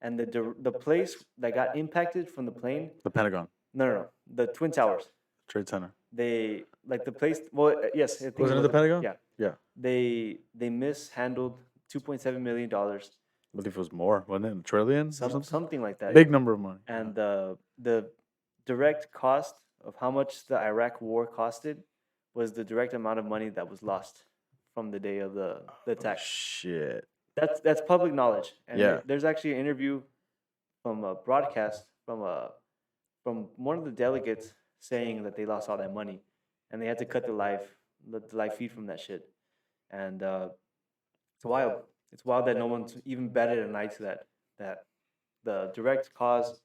and the place that got impacted from the plane. The Pentagon, No, the Twin Towers. Trade Center. They like the place. Well, yes, I think Wasn't it the Pentagon? Yeah, Yeah. they mishandled $2.7 million, I believe it was more. Wasn't it? Trillion or something? something like that. Big number of money. And the direct cost of how much the Iraq war costed was the direct amount of money that was lost from the day of the attack. Shit. That's public knowledge. And Yeah. there's actually an interview from a broadcast from one of the delegates saying that they lost all that money, and they had to cut the live feed from that shit. And it's wild. It's wild that no one's even batted an eye to that the direct cause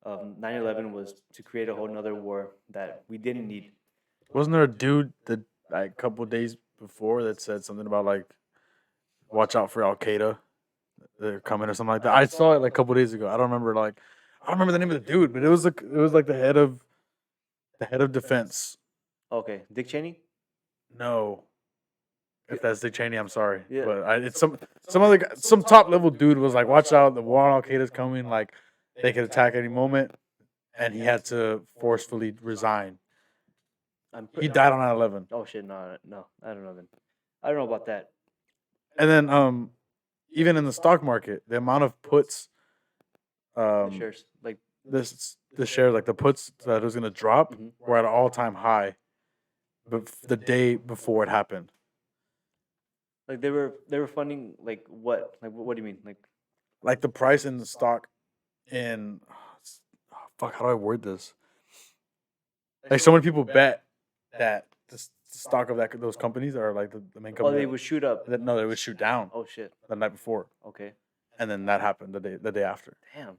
of 9/11 was to create a whole nother war that we didn't need. Wasn't there a dude that like a couple days before that said something about like watch out for Al Qaeda? They're coming or something like that. I saw it like a couple days ago. I don't remember the name of the dude, but it was like the head of defense. Okay, Dick Cheney. No. If that's Dick Cheney, I'm sorry, Yeah. but it's some top level dude was like, watch out, the war on Al Qaeda is coming. Like they could attack any moment, and he had to forcefully resign. He died on 9/11. Oh shit! No, I don't know then. I don't know about that. And then even in the stock market, the amount of puts The shares, like, the shares, like the puts that it was gonna drop Mhm. were at an all time high, but the day before it happened. like they were funding like what? Like what do you mean? Like the price in the stock in fuck, how do I word this? Like so many people bet that the stock of those companies are like the main Oh, company. they would shoot up. No, they would shoot down Oh shit. the night before, Okay. and then that happened the day after. Damn.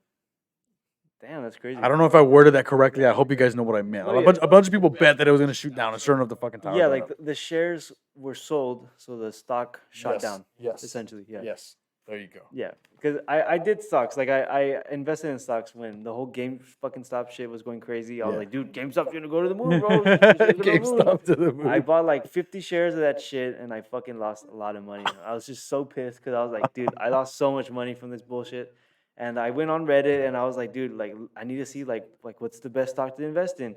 Damn, that's crazy. I don't know if I worded that correctly. I hope you guys know what I meant. Oh, A yeah. bunch of people bet that it was gonna shoot down, and sure enough, the fucking tower. Yeah, went like up. the shares were sold, so the stock shot Yes, down. yes. Essentially, yeah. Yes. There you go. Yeah, because I did stocks. Like I invested in stocks when the whole game fucking stop shit was going crazy. I was Yeah. like, dude, GameStop's gonna go to the moon, bro. Shit's gonna go to the moon. GameStop to the moon. I bought like 50 shares of that shit, and I fucking lost a lot of money. I was just so pissed because I was like, dude, I lost so much money from this bullshit. And I went on Reddit and I was like, dude, like I need to see like what's the best stock to invest in.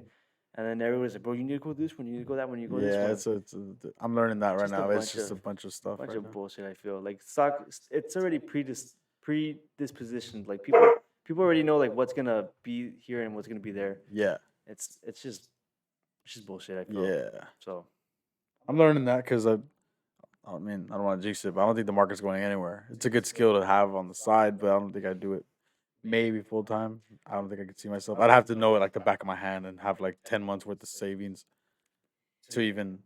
And then everyone was like, bro, you need to go this one, you need to go that one, you go this one. I'm learning that right Just a now. It's bunch just a of- bunch of stuff. Bunch right of now. bullshit. I feel like stock. It's already predispositioned. Like people already know like what's gonna be here and what's gonna be there. Yeah. It's just bullshit. I feel. Yeah. So I'm learning that because I mean, I don't want to jinx it, but I don't think the market's going anywhere. It's a good skill to have on the side, but I don't think I'd do it maybe full time. I don't think I could see myself. I'd have to know it like the back of my hand and have like 10 months worth of savings to even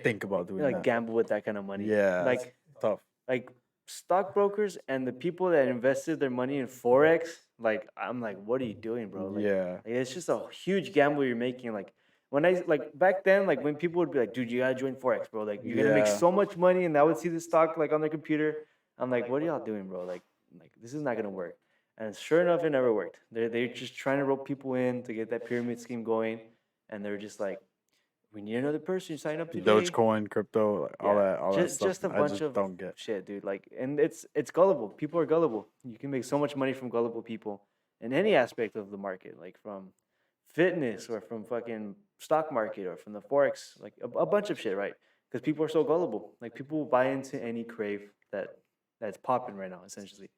think about doing like that. gamble with that kind of money. Yeah. Like Tough. like stockbrokers and the people that invested their money in forex. Like I'm like, what are you doing, bro? Like, Yeah. like, it's just a huge gamble you're making. Like when I like back then, like when people would be like, dude, you gotta join forex, bro. Like you're gonna make Yeah. so much money, and I would see the stock like on their computer. I'm like, what are y'all doing, bro? Like this is not gonna work. And sure enough, it never worked. They're just trying to rope people in to get that pyramid scheme going, and they're just like, we need another person sign up today. Dogecoin, crypto, like, all that stuff. Just a I bunch just of don't get. shit, dude. Like, and it's gullible. People are gullible. You can make so much money from gullible people in any aspect of the market, like from fitness or from fucking stock market or from the forex, like a bunch of shit, right? Because people are so gullible. Like people will buy into any crave that's popping right now, essentially.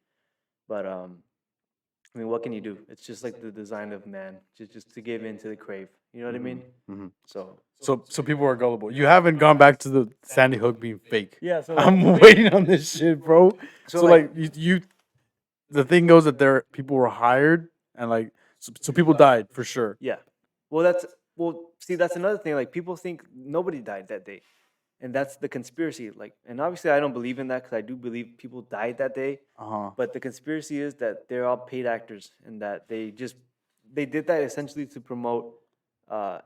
But I mean, what can you do? It's just like the design of man, just to give in to the crave. You know what I mean? Mhm. So So people are gullible. You haven't gone back to the Sandy Hook being fake. yeah. So I'm waiting on this shit, bro. So, So like you the thing goes that there people were hired and like so people died for sure. yeah. See, that's another thing. Like people think nobody died that day, and that's the conspiracy. Like, and obviously I don't believe in that because I do believe people died that day. Uh-huh. But the conspiracy is that they're all paid actors and that they did that essentially to promote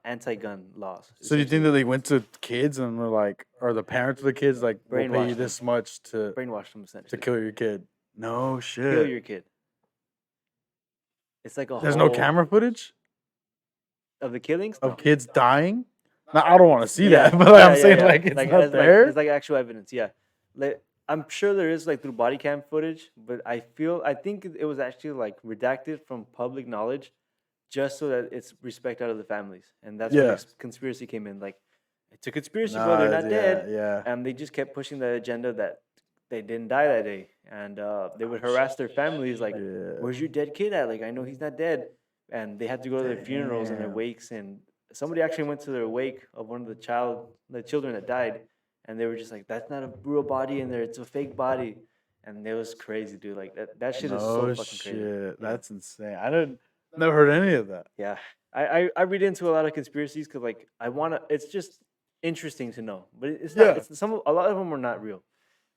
anti-gun laws. So do you think that they went to kids and were like, or the parents of the kids like, we'll pay Brainwashed you them. this much to brainwashed them essentially kill your kid? No shit. kill your kid? It's like a There's no whole- camera footage of the killings of No. kids dying. Now, I don't want to see Yeah, that, but like, yeah, I'm yeah, saying yeah. like it's not as, there. it's like actual evidence. Yeah, like I'm sure there is like through body cam footage, but I think it was actually like redacted from public knowledge, just so that it's respect out of the families, and that's where Yeah. the conspiracy came in. Like it's a conspiracy, bro. They're not yeah, dead, Yeah. and they just kept pushing the agenda that they didn't die that day, and they would harass their families like, Yeah. "Where's your dead kid at? Like I know he's not dead," and they had to go to their funerals and their Damn. wakes, and somebody actually went to their wake of one of the children that died, and they were just like, "That's not a real body in there; it's a fake body," and it was crazy, dude. Like that shit is so No fucking shit. crazy. That's insane. I didn't never heard any of that. Yeah, I read into a lot of conspiracies because like I wanna. It's just interesting to know, but it's not. Yeah. It's a lot of them are not real,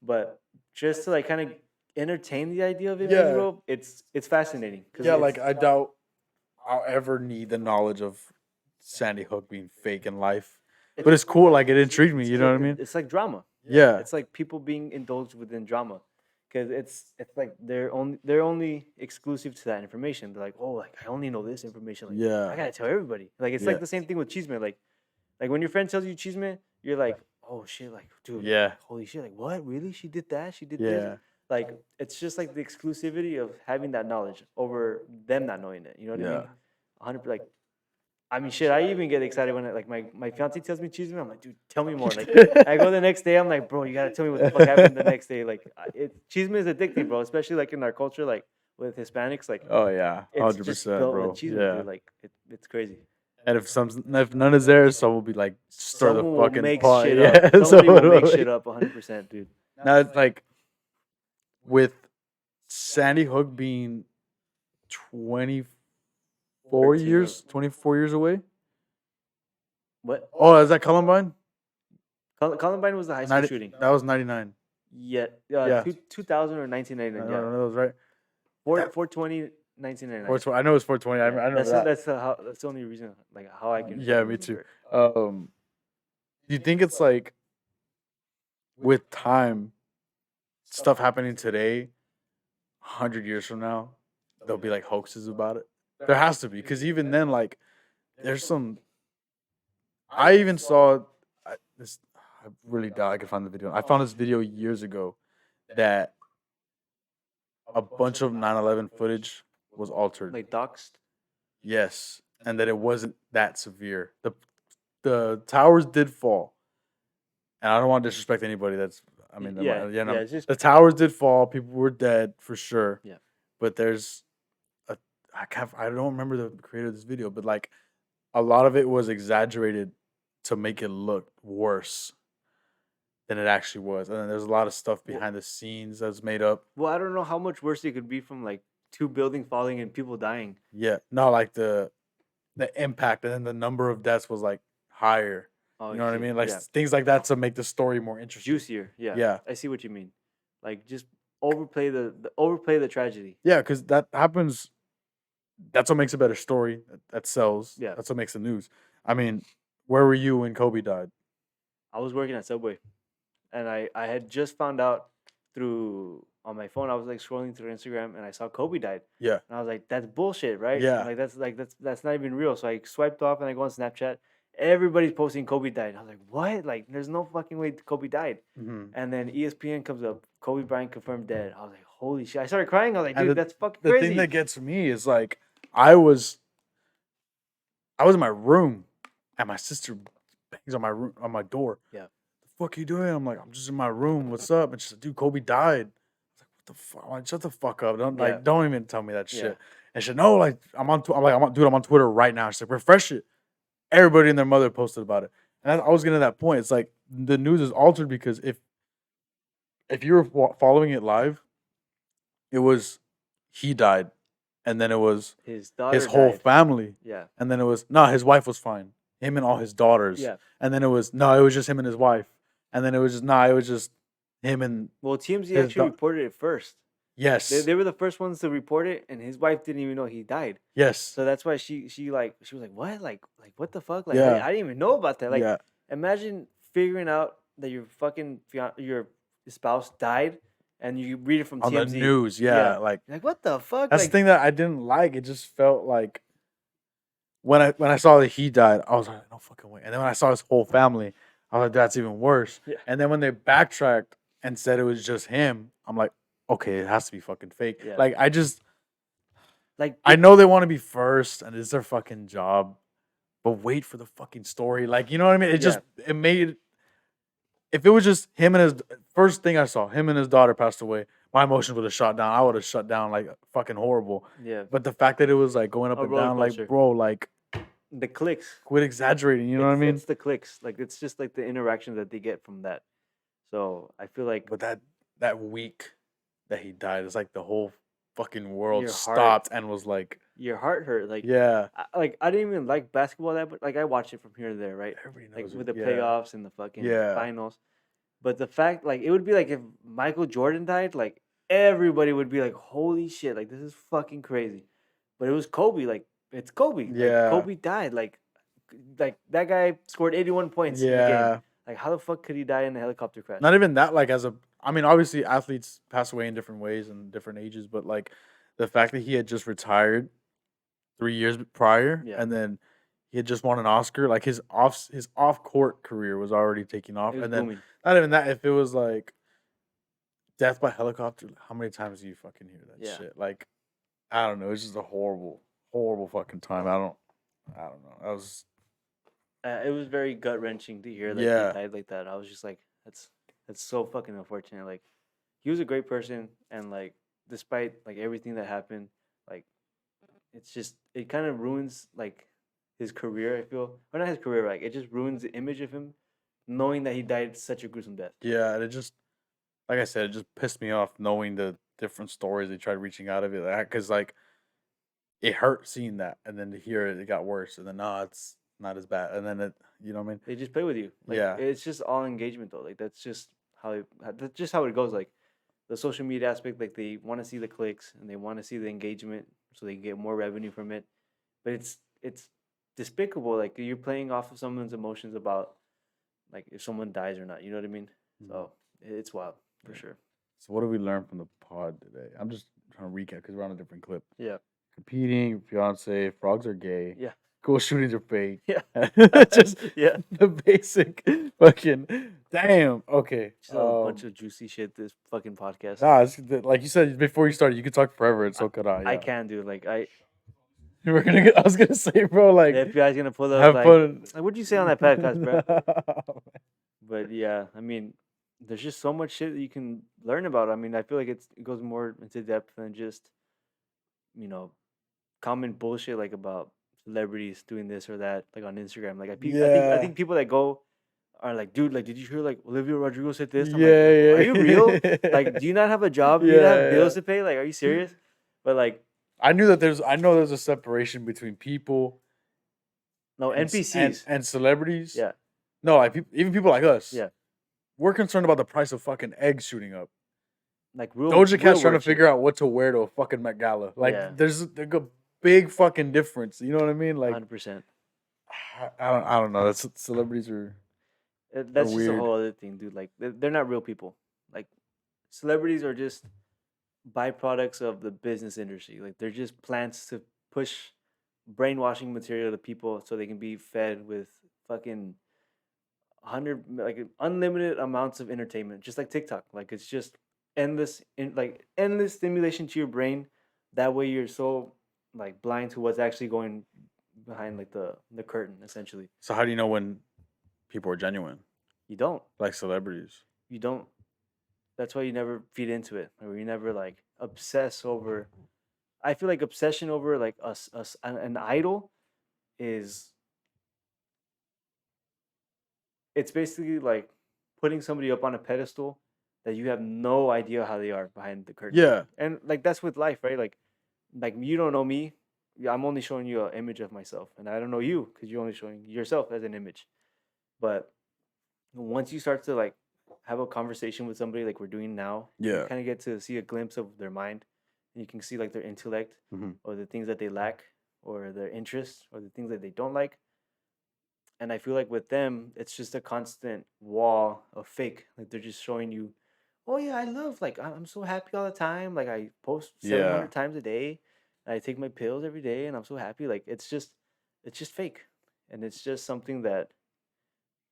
but just to like kind of entertain the idea of it Yeah. being real, it's fascinating. 'Cause Yeah, it's- like I doubt I'll ever need the knowledge of Sandy Hook being fake in life. But it's cool, like it intrigued me, you know what I mean? It's like drama. Yeah. It's like people being indulged within drama, because it's like they're only exclusive to that information. They're like, oh, like I only know this information. Like, Yeah. I gotta tell everybody. Like it's like the same thing with chisme. Like when your friend tells you chisme, you're like, oh shit, like dude, Yeah. holy shit, like what? Really? She did that? She did Yeah. this? Like it's just like the exclusivity of having that knowledge over them not knowing it. You know what I Yeah. mean? 100. Like I mean, shit. I even get excited when like my fiance tells me chisme. I'm like, dude, tell me more. Like, I go the next day. I'm like, bro, you gotta tell me what the fuck happened the next day. Like, chisme is addicting, bro. Especially like in our culture, like with Hispanics, like Oh yeah. it's 100%, just built bro. with chisme, Yeah. dude. Like it's crazy. And if none is there, someone will be like stir Someone the will fucking make pot. shit Yeah. up. Somebody someone will make will shit up 100%, dude. Now it's like with Sandy Hook being 24 13 years, 24 years away. What? Oh, is that Columbine? Columbine was the high school 90 shooting. That was 99. Yeah, Yeah. 2000 or I 1999. don't Yeah, know, that was right. 420 1999. 420. I know it's 420. I Yeah, remember that. that's the only reason like how I can Yeah, fucking me too. remember it. Do you think it's like with time, stuff happening today, 100 years from now, there'll be like hoaxes about it? There has to be, because even then, like, there's some. I even saw this. I really doubt I could find the video. I found this video years ago that a bunch of 9/11 footage was altered. Like doxed. Yes, and that it wasn't that severe. The towers did fall, and I don't want to disrespect anybody. That's, I mean, Yeah, yeah, yeah. no, It's just the towers did fall. People were dead for sure. yeah. But there's a I don't remember the creator of this video, but like a lot of it was exaggerated to make it look worse than it actually was. And then there's a lot of stuff Well, behind the scenes that's made up. well, I don't know how much worse it could be from like two buildings falling and people dying. Yeah, no, like the impact and then the number of deaths was like higher. Oh, You I know what I see. mean? Like Yeah, things like that to make the story more interesting. juicier. Yeah, Yeah, I see what you mean. Like just overplay the tragedy. yeah, because that happens. That's what makes a better story. That sells. Yeah, That's what makes the news. I mean, where were you when Kobe died? I was working at Subway, and I had just found out through on my phone. I was like scrolling through Instagram, and I saw Kobe died. Yeah, And I was like, that's bullshit, right? yeah, Like that's not even real. So I swiped off and I go on Snapchat. Everybody's posting Kobe died. I was like, what? Like, there's no fucking way Kobe died. hmm And then ESPN comes up, Kobe Bryant confirmed dead. I was like, holy shit! I started crying. I was like, and dude, that's fucking the thing crazy. that gets me is like I was I was in my room and my sister bangs on my door. Yeah. The fuck you doing? I'm like, I'm just in my room. What's up? And she's like, dude, Kobe died. I was like, what the fuck? I'm like, shut the fuck up. Don't Yeah. don't even tell me that Yeah. shit. And she said, no, like I'm like, I'm on Twitter right now. She's like, refresh it. Everybody and their mother posted about it. And I was getting to that point. It's like the news is altered because if you were following it live, it was he died, and then it was His daughter his whole died. family, Yeah. and then it was no, his wife was fine, him and all his daughters, Yeah. and then it was no, it was just him and his wife, and then it was just it was just him and Well, TMZ his actually reported it first. yes, They were the first ones to report it, and his wife didn't even know he died. yes, So that's why she was like, what? Like what the fuck? Like Yeah. I didn't even know about that. Like yeah, imagine figuring out that your fucking your spouse died, and you read it from on TMZ. the news, yeah, like You're like what the fuck? that's Like the thing that I didn't like. It just felt like when I saw that he died, I was like, no fucking way. And then when I saw his whole family, I was like, that's even worse. Yeah. And then when they backtracked and said it was just him, I'm like, okay, it has to be fucking fake. Yeah. Like like I know they want to be first and it's their fucking job, but wait for the fucking story. Like, you know what I mean? It just it made if it was just him and his first thing I saw, him and his daughter passed away, my emotions would have shut down. I would have shut down like fucking horrible. yeah, But the fact that it was like going up A and roller down, coaster. like, bro, like the clicks. quit exaggerating. You know what I mean? It's the clicks. Like it's just like the interaction that they get from that. So I feel like But that week that he died, it's like the whole fucking world Your heart- stopped and was like, your heart hurt. Like yeah, I didn't even like basketball that, but like I watched it from here to there, right? everybody Like knows with it. the Yeah. playoffs and the fucking Yeah. finals. But the fact, like, it would be like if Michael Jordan died, like everybody would be like, "Holy shit! Like this is fucking crazy." But it was Kobe. Like it's Kobe. Yeah. Like, Kobe died. Like that guy scored 81 points in the game. Yeah. Like how the fuck could he die in a helicopter crash? Not even that, like, I mean, obviously athletes pass away in different ways and different ages, but like the fact that he had just retired 3 years prior, Yeah. and then he had just won an Oscar, like his off court career was already taking off, It was and then booming. not even that, if it was like death by helicopter, how many times do you fucking hear that Yeah. shit? Like, I don't know, it's just a horrible, horrible fucking time. I don't know. That was It was very gut wrenching to hear that Yeah. he died like that. I was just like, that's so fucking unfortunate. Like, he was a great person, and like, despite like everything that happened, like, it's just it kind of ruins like his career. I feel, or not his career. Like, it just ruins the image of him, knowing that he died such a gruesome death. Yeah, and it just, like I said, it just pissed me off knowing the different stories they tried reaching out of it. Because, like, it hurt seeing that. And then to hear it, it got worse. And then, no, it's not as bad. And then it, you know what I mean? They just play with you. Like, Yeah. it's just all engagement though. Like that's just that's just how it goes. Like the social media aspect, like they want to see the clicks and they want to see the engagement. so they can get more revenue from it. But it's despicable. Like you're playing off of someone's emotions about like if someone dies or not. You know what I mean? So it's wild for Yeah. sure. So what did we learn from the pod today? I'm just trying to recap because we're on a different clip. Yeah. Competing, fiance, frogs are gay. Yeah. School shootings are fake. Yeah. Just Yeah. the basic fucking damn. Okay. Just a bunch of juicy shit. This fucking podcast. Nah, like you said before you started, you could talk forever. It's so cut out. I Yeah. can do like We're gonna get. I was gonna say, bro. the Like, FBI's gonna pull up have like fun. what'd you say on that podcast, bro? But yeah, I mean, there's just so much shit that you can learn about. I mean, I feel like it goes more into depth than just you know common bullshit like about celebrities doing this or that like on Instagram. Like I think people that go are like, dude, like, did you hear like Olivia Rodrigo said this? I'm like, are you real? Like, do you not have a job? Do you not have bills to pay? Like, are you serious? But like, I know there's a separation between people. No, NPCs and celebrities. Yeah. No, like even people like us. Yeah. We're concerned about the price of fucking eggs shooting up. Like real. Doja Cat's trying to shit. figure out what to wear to a fucking Met Gala. Like there's a big fucking difference. You know what I mean? Like 100%. I don't know. That's celebrities are. That's just weird. a whole other thing, dude. Like they're not real people. Like celebrities are just byproducts of the business industry. Like they're just plants to push brainwashing material to people so they can be fed with fucking 100 like unlimited amounts of entertainment, just like TikTok. Like it's just endless endless stimulation to your brain. That way you're so like blind to what's actually going behind like the curtain essentially. So how do you know when people are genuine? You don't. Like celebrities. You don't. That's why you never feed into it, or you never like obsess over. I feel like obsession over like an idol is. It's basically like putting somebody up on a pedestal that you have no idea how they are behind the curtain. Yeah. And like that's with life, right? Like you don't know me. I'm only showing you an image of myself, and I don't know you because you're only showing yourself as an image. But once you start to like have a conversation with somebody like we're doing now, you kind of get to see a glimpse of their mind, and you can see like their intellect or the things that they lack or their interests or the things that they don't like. And I feel like with them, it's just a constant wall of fake. Like they're just showing you, oh yeah, I love like I'm so happy all the time. Like I post 700 times a day. I take my pills every day, and I'm so happy. Like it's just fake, and it's just something that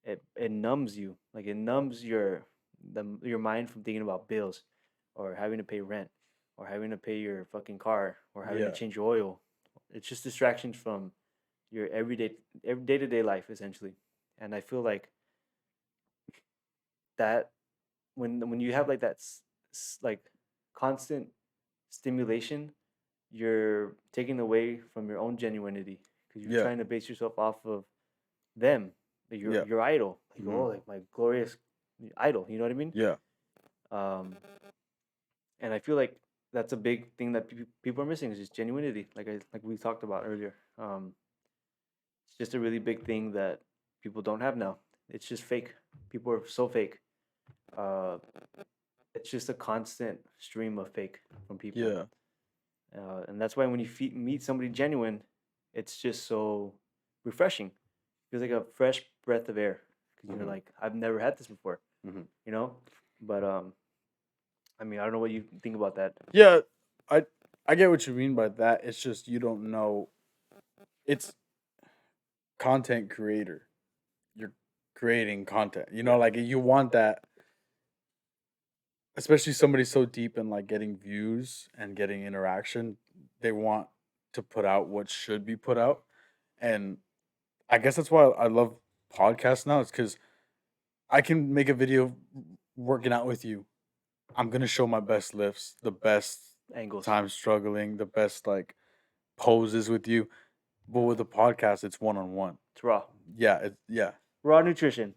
it numbs you. Like it numbs your mind from thinking about bills, or having to pay rent, or having to pay your fucking car, or having to change your oil. It's just distractions from your every day-to-day life essentially. And I feel like that when you have like that like constant stimulation, you're taking away from your own genuinity because you're trying to base yourself off of them, like your idol, like oh like my glorious idol, you know what I mean? Yeah. And I feel like that's a big thing that people are missing is just genuinity, like we talked about earlier. It's just a really big thing that people don't have now. It's just fake. People are so fake. It's just a constant stream of fake from people. Yeah. And that's why when you meet somebody genuine, it's just so refreshing. It feels like a fresh breath of air. Because you're like, I've never had this before. You know? But I mean, I don't know what you think about that. Yeah, I get what you mean by that. It's just you don't know. It's content creator. You're creating content. You know, like you want that, especially somebody so deep in like getting views and getting interaction. They want to put out what should be put out, and I guess that's why I love podcasts now. It's because I can make a video working out with you. I'm gonna show my best lifts, the best angles, time struggling, the best like poses with you. But with the podcast, it's 1-on-1. It's raw. Yeah, Raw nutrition.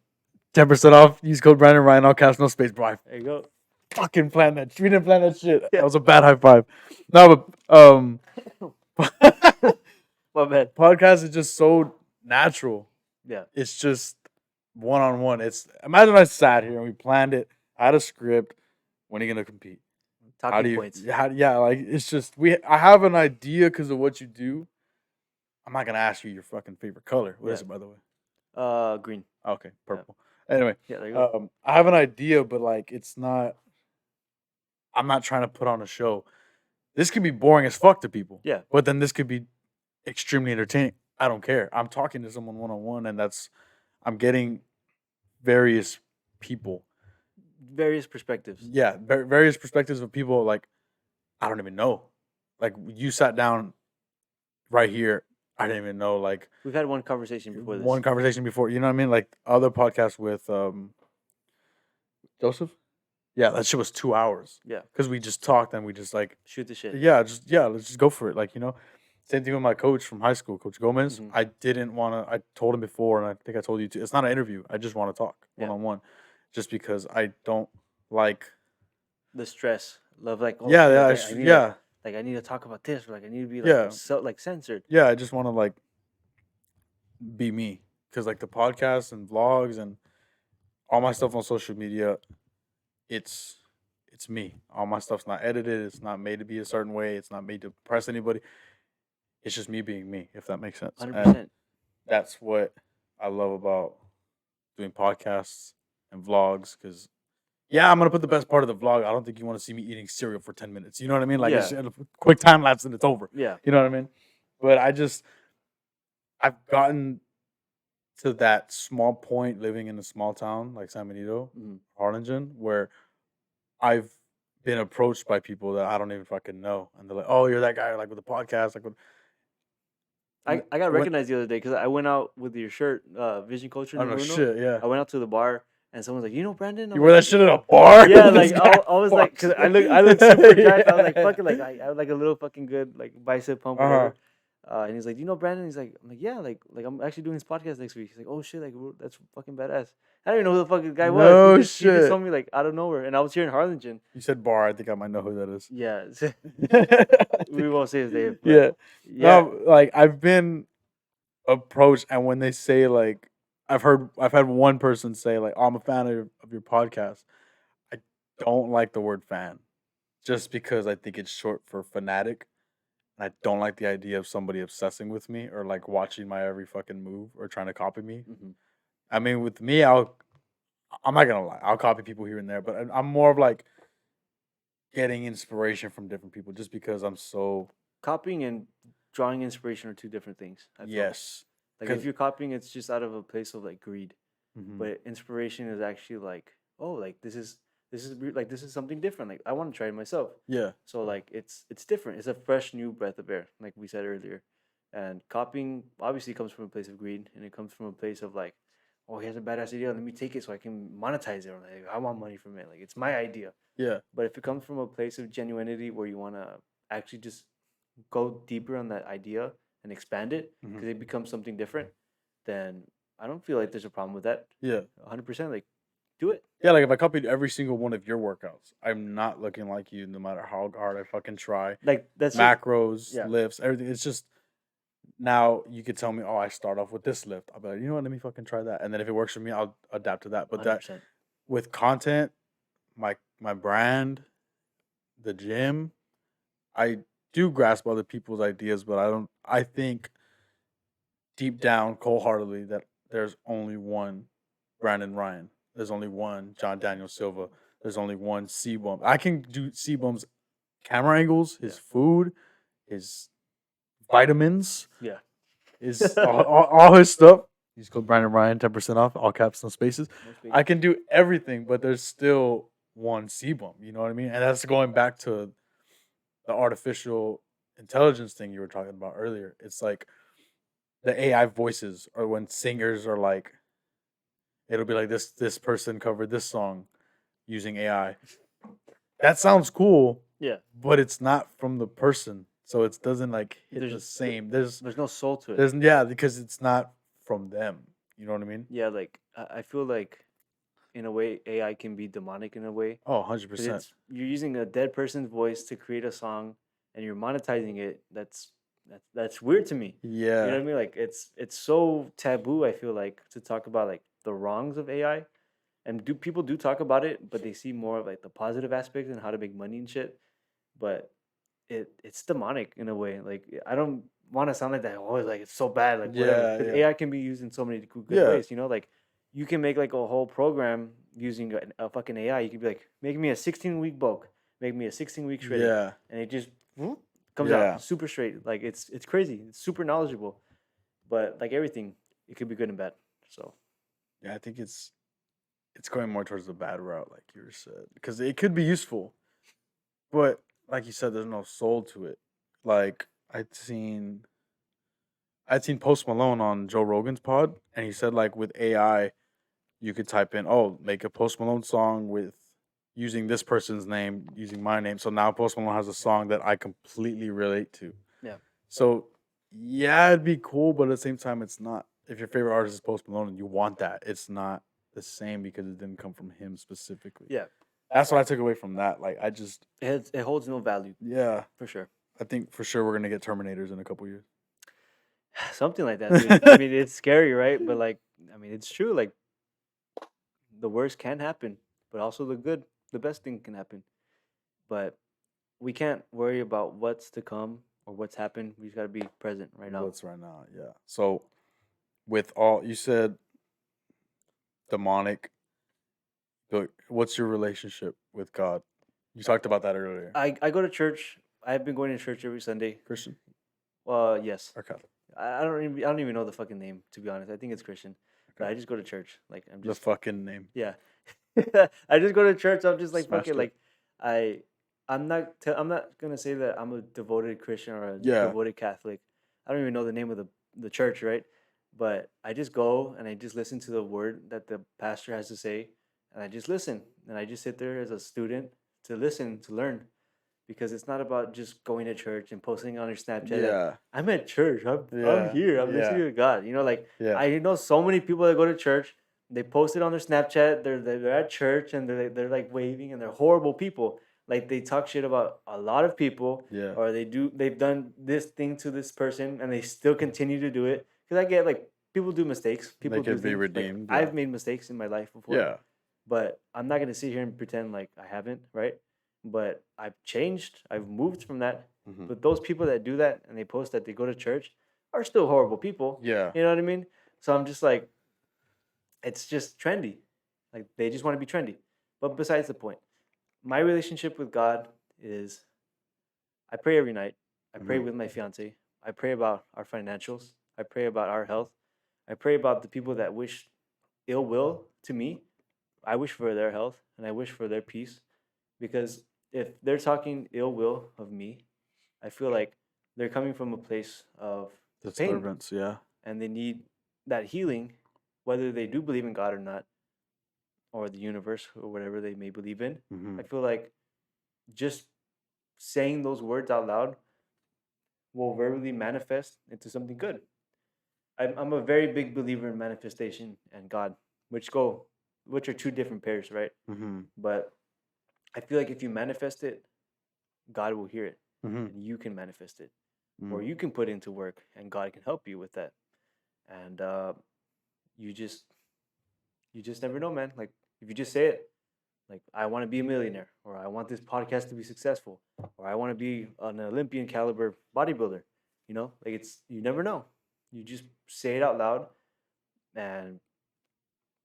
10% off. Use code Brandon Ryan. All caps, no space, bro. There you go. Fucking plan that. We didn't plan that shit. Yeah. That was a bad high five. No, but My bad. Podcast is just so natural. Yeah, it's just 1-on-1. It's imagine I sat here and we planned it. I had a script. When are you gonna compete? How do Talking you? points. Yeah, like it's just I have an idea because of what you do. I'm not gonna ask you your fucking favorite color. What Yeah. is it, by the way? Green. Okay, Yeah. purple. Anyway, Yeah, there you go. I have an idea, but like it's not. I'm not trying to put on a show. This could be boring as fuck to people. Yeah. But then this could be extremely entertaining. I don't care. I'm talking to someone one on one, and I'm getting various people. Various perspectives. Yeah, various perspectives of people. Like I don't even know. Like you sat down right here. I didn't even know. Like We've had one conversation before this. one conversation before. You know what I mean? Like other podcasts with Joseph. Yeah, that shit was 2 hours. Yeah. Because we just talked and we just like Shoot the shit. yeah, let's just go for it. Like, same thing with my coach from high school, Coach Gomez. Mhm. I didn't want to. I told him before, and I think I told you too. It's not an interview. I just want to talk Yeah. one on one, just because I don't like. The stress. Love like oh Yeah, shit, yeah, like, I need yeah, like I need to talk about this, or like I need to be like yeah, like censored. yeah. I just want to like be me, because like the podcasts and vlogs and all my stuff on social media, it's it's me. All my stuff's not edited. It's not made to be a certain way. It's not made to impress anybody. It's just me being me, if that makes sense. 100%. That's what I love about doing podcasts and vlogs. Because yeah, I'm gonna put the best part of the vlog. I don't think you want to see me eating cereal for 10 minutes. You know what I mean? Like it's a quick time lapse and it's over. Yeah. You know what I mean? But I've gotten to that small point living in a small town like San Benito, Mhm. Harlingen, where I've been approached by people that I don't even fucking know, and they're like, "Oh, you're that guy like with the podcast, like with." I got recognized the other day because I went out with your shirt, Vision Culture Oh number no, uno. shit, yeah. I went out to the bar and someone's like, you know Brandon? You wear that shit at a bar? Yeah, like I was like, cause I look super jacked. I was like, fuck it, like I have like a little fucking good like bicep pump, whatever. And he's like, do you know Brandon? He's like, I'm like, yeah, like I'm actually doing his podcast next week. He's like, oh shit, like that's fucking badass. I don't even know who the fuck this guy was. No He just shit. told me like out of nowhere, and I was here in Harlingen. You said bar. I think I might know who that is. Yeah, we won't say his name. But Yeah. yeah. No, like I've been approached, and when they say like, I've had one person say like, "Oh, I'm a fan of your podcast." I don't like the word fan, just because I think it's short for fanatic, and I don't like the idea of somebody obsessing with me or like watching my every fucking move or trying to copy me. Mhm. I mean, with me, I'm not gonna lie, I'll copy people here and there, but I'm more of like getting inspiration from different people, just because I'm so Copying and drawing inspiration are two different things. I feel. yes. Like if you're copying, it's just out of a place of like greed. Mhm. But inspiration is actually like, oh, like this is like this is something different. Like I want to try it myself. Yeah. So like it's different. It's a fresh new breath of air, like we said earlier. And copying obviously comes from a place of greed, and it comes from a place of like, oh, he has a badass idea. Let me take it so I can monetize it. Or like I want money from it. Like it's my idea. Yeah. But if it comes from a place of genuinity where you want to actually just go deeper on that idea and expand it because it becomes something different, then I don't feel like there's a problem with that. Yeah. 100%. Like, do it. Yeah, like if I copied every single one of your workouts, I'm not looking like you no matter how hard I fucking try. Like that's Macros, yeah. lifts, everything. It's just now you could tell me, oh, I start off with this lift. I'll be like, you know what, let me fucking try that. And then if it works for me, I'll adapt to that. But 100%. that with content, my brand, the gym, I do grasp other people's ideas, but I think deep down, cold-heartedly, that there's only one Brandon Ryan. There's only one John Daniel Silva. There's only one C-Bump. I can do C-Bump's camera angles, his food, his vitamins, Yeah. his all his stuff. He's called Brandon Ryan, 10% off, all caps, no spaces. I can do everything, but there's still one C-Bump. You know what I mean? And that's going back to the artificial intelligence thing you were talking about earlier. It's like the AI voices, or when singers are like, it'll be like this person covered this song using AI. That sounds cool. Yeah. But it's not from the person, so it doesn't like hit the same. There's no soul to it. yeah, because it's not from them. You know what I mean? Yeah, like I feel like in a way AI can be demonic in a way. Oh, 100%. You're using a dead person's voice to create a song and you're monetizing it. That's weird to me. Yeah. You know what I mean? Like it's so taboo, I feel like, to talk about like the wrongs of AI. And people do talk about it, but they see more of like the positive aspects and how to make money and shit. but it's demonic in a way. Like I don't want to sound like that. Oh, like it's so bad, like whatever. Yeah, Because yeah, AI can be used in so many good yeah, ways. You know, like you can make like a whole program using a fucking AI. You could be like, make me a 16-week bulk, make me a 16-week shredding, yeah, and it just whoop, comes out yeah. super straight. Like it's crazy. It's super knowledgeable, but like everything, it could be good and bad. So Yeah, I think it's going more towards the bad route, like you said, because it could be useful, but like you said, there's no soul to it. Like I'd seen Post Malone on Joe Rogan's pod, and he said like with AI, you could type in, oh, make a Post Malone song with using this person's name, using my name. So now Post Malone has a song that I completely relate to. yeah, So yeah, it'd be cool, but at the same time, it's not. If your favorite artist is Post Malone and you want that, it's not the same because it didn't come from him specifically. yeah, That's what I took away from that. Like it holds no value yeah, for sure. I think for sure we're gonna get Terminators in a couple years. Something like that, dude. I mean, it's scary, right? But like, I mean, it's true. Like the worst can happen, but also the best thing can happen. But we can't worry about what's to come or what's happened. We just gotta be present right now. What's right now? Yeah. So with all you said, demonic. What's your relationship with God? You talked about that earlier. I go to church. I've been going to church every Sunday. Christian Yes. or Catholic? I don't even know the fucking name, to be honest. I think it's Christian. But Okay. I just go to church. Like I'm The just fucking name. yeah. I just go to church. I'm just like fuck Smashed it. it. Like I I'm not gonna say that I'm a devoted Christian or a Yeah. devoted Catholic. I don't even know the name of the church, right? But I just go and I just listen to the word that the pastor has to say, and I just listen and I just sit there as a student to listen to learn, because it's not about just going to church and posting on your Snapchat that Yeah. I'm at church. I'm Yeah. here. I'm listening Yeah. to God. You know, like Yeah. I know so many people that go to church. They post it on their Snapchat. They're at church and they're like waving and they're horrible people. Like they talk shit about a lot of people, Yeah. or they've done this thing to this person and they still continue to do it. Because I get like people do mistakes. People They do could be things. Like redeemed. Yeah. I've made mistakes in my life before, Yeah. but I'm not gonna sit here and pretend like I haven't, right? But I've changed. I've moved from that. Mhm. But those people that do that and they post that they go to church are still horrible people. Yeah. You know what I mean? So I'm just like, it's just trendy. Like they just want to be trendy. But besides the point, my relationship with God is I pray every night. I pray Mhm. with my fiance. I pray about our financials. I pray about our health. I pray about the people that wish ill will to me. I wish for their health and I wish for their peace, because if they're talking ill will of me, I feel like they're coming from a place of pain Disturbance. Yeah. and they need that healing, whether they do believe in God or not, or the universe or whatever they may believe in. Mhm. I feel like just saying those words out loud will verbally manifest into something good. I'm a very big believer in manifestation and God, which are two different pairs, right? Mhm. But I feel like if you manifest it, God will hear it, Mhm. and you can manifest it, or Mhm. you can put it into work, and God can help you with that. And you just you just never know, man. Like if you just say it, like I want to be a millionaire, or I want this podcast to be successful, or I want to be an Olympian caliber bodybuilder. You know, like it's you never know. You just say it out loud, and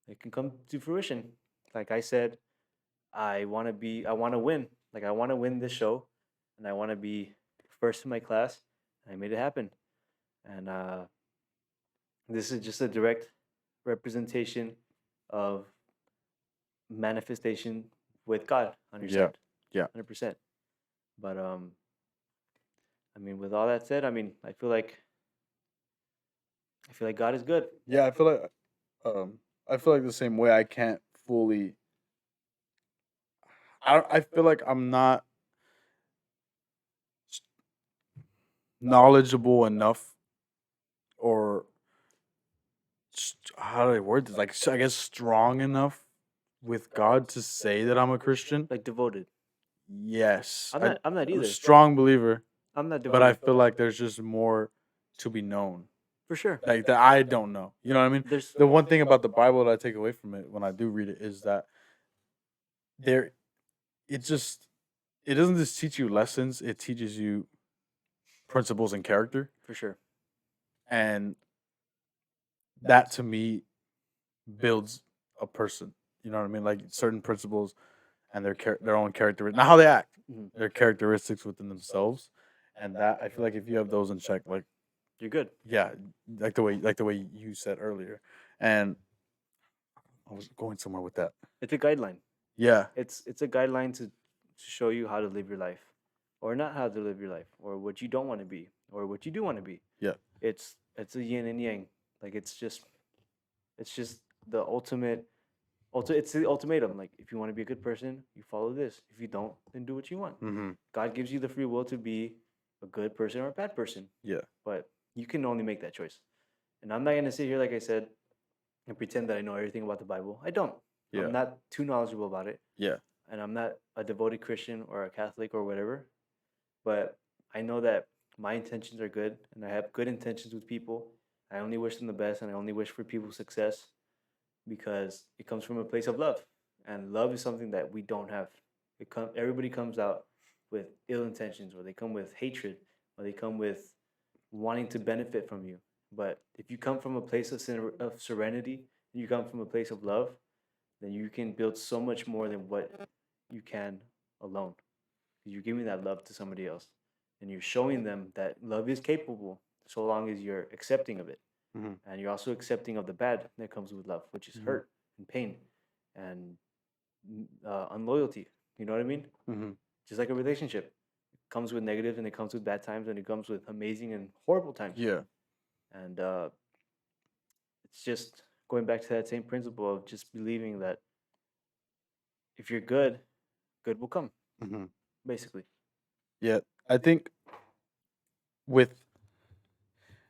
it can come to fruition. Like I said, I want to win. Like I want to win this show, and I want to be first in my class. And I made it happen, and this is just a direct representation of manifestation with God on your Yeah. side, Yeah. 100%. But I mean, with all that said, I mean, I feel like God is good. Yeah. I feel like the same way. I can't fully. I feel like I'm not knowledgeable enough, or how do I word this? Like, I guess strong enough with God to say that I'm a Christian. Like devoted. Yes, I'm not I'm a either. strong believer, I'm not but I devoted feel like there's just more to be known, for sure. like that I don't know. You know what I mean? There's The one thing about the Bible that I take away from it when I do read it is that there, it's just it doesn't just teach you lessons; it teaches you principles and character, For sure. and that to me builds a person. You know what I mean? Like certain principles and their own characteristics, not how they act, Hmm. their characteristics within themselves, and that I feel like if you have those in check, like You're good. yeah, like the way you said earlier, and I was going somewhere with that. It's a guideline. Yeah, It's a guideline to show you how to live your life, or not how to live your life, or what you don't want to be, or what you do want to be. yeah, It's a yin and yang. Like it's just the ultimate. It's the ultimatum. Like if you want to be a good person, you follow this. If you don't, then do what you want. mm-hmm. God gives you the free will to be a good person or a bad person, Yeah, but you can only make that choice. And I'm not gonna sit here, like I said, and pretend that I know everything about the Bible. I don't. yeah, I'm not too knowledgeable about it, yeah, and I'm not a devoted Christian or a Catholic or whatever. But I know that my intentions are good, and I have good intentions with people. I only wish them the best, and I only wish for people's success because it comes from a place of love, and love is something that we don't have. Everybody comes out with ill intentions, or they come with hatred, or they come with wanting to benefit from you. But if you come from a place of serenity, you come from a place of love, then you can build so much more than what you can alone. You're giving that love to somebody else, and you're showing them that love is capable, so long as you're accepting of it, mm-hmm. and you're also accepting of the bad that comes with love, which is Mm-hmm. hurt and pain and unloyalty. You know what I mean? Mm-hmm. Just like a relationship, it comes with negatives and it comes with bad times and it comes with amazing and horrible times. Yeah, And it's just going back to that same principle of just believing that if you're good, good will come, mm-hmm. basically. Yeah. I think with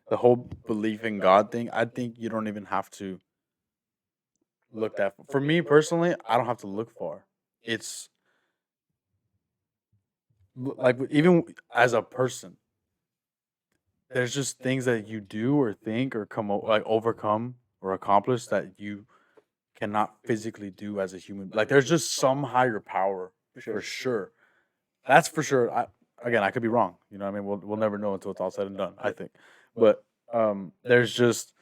the whole belief in God thing, I think you don't even have to look that far. For me personally, I don't have to look far. It's like even as a person, there's just things that you do or think or like overcome or accomplish that you cannot physically do as a human. Like there's just some higher power For for sure. sure. That's for sure. Again, I could be wrong. You know what I mean? We'll never know until it's all said and done, I Yep. think. But there's just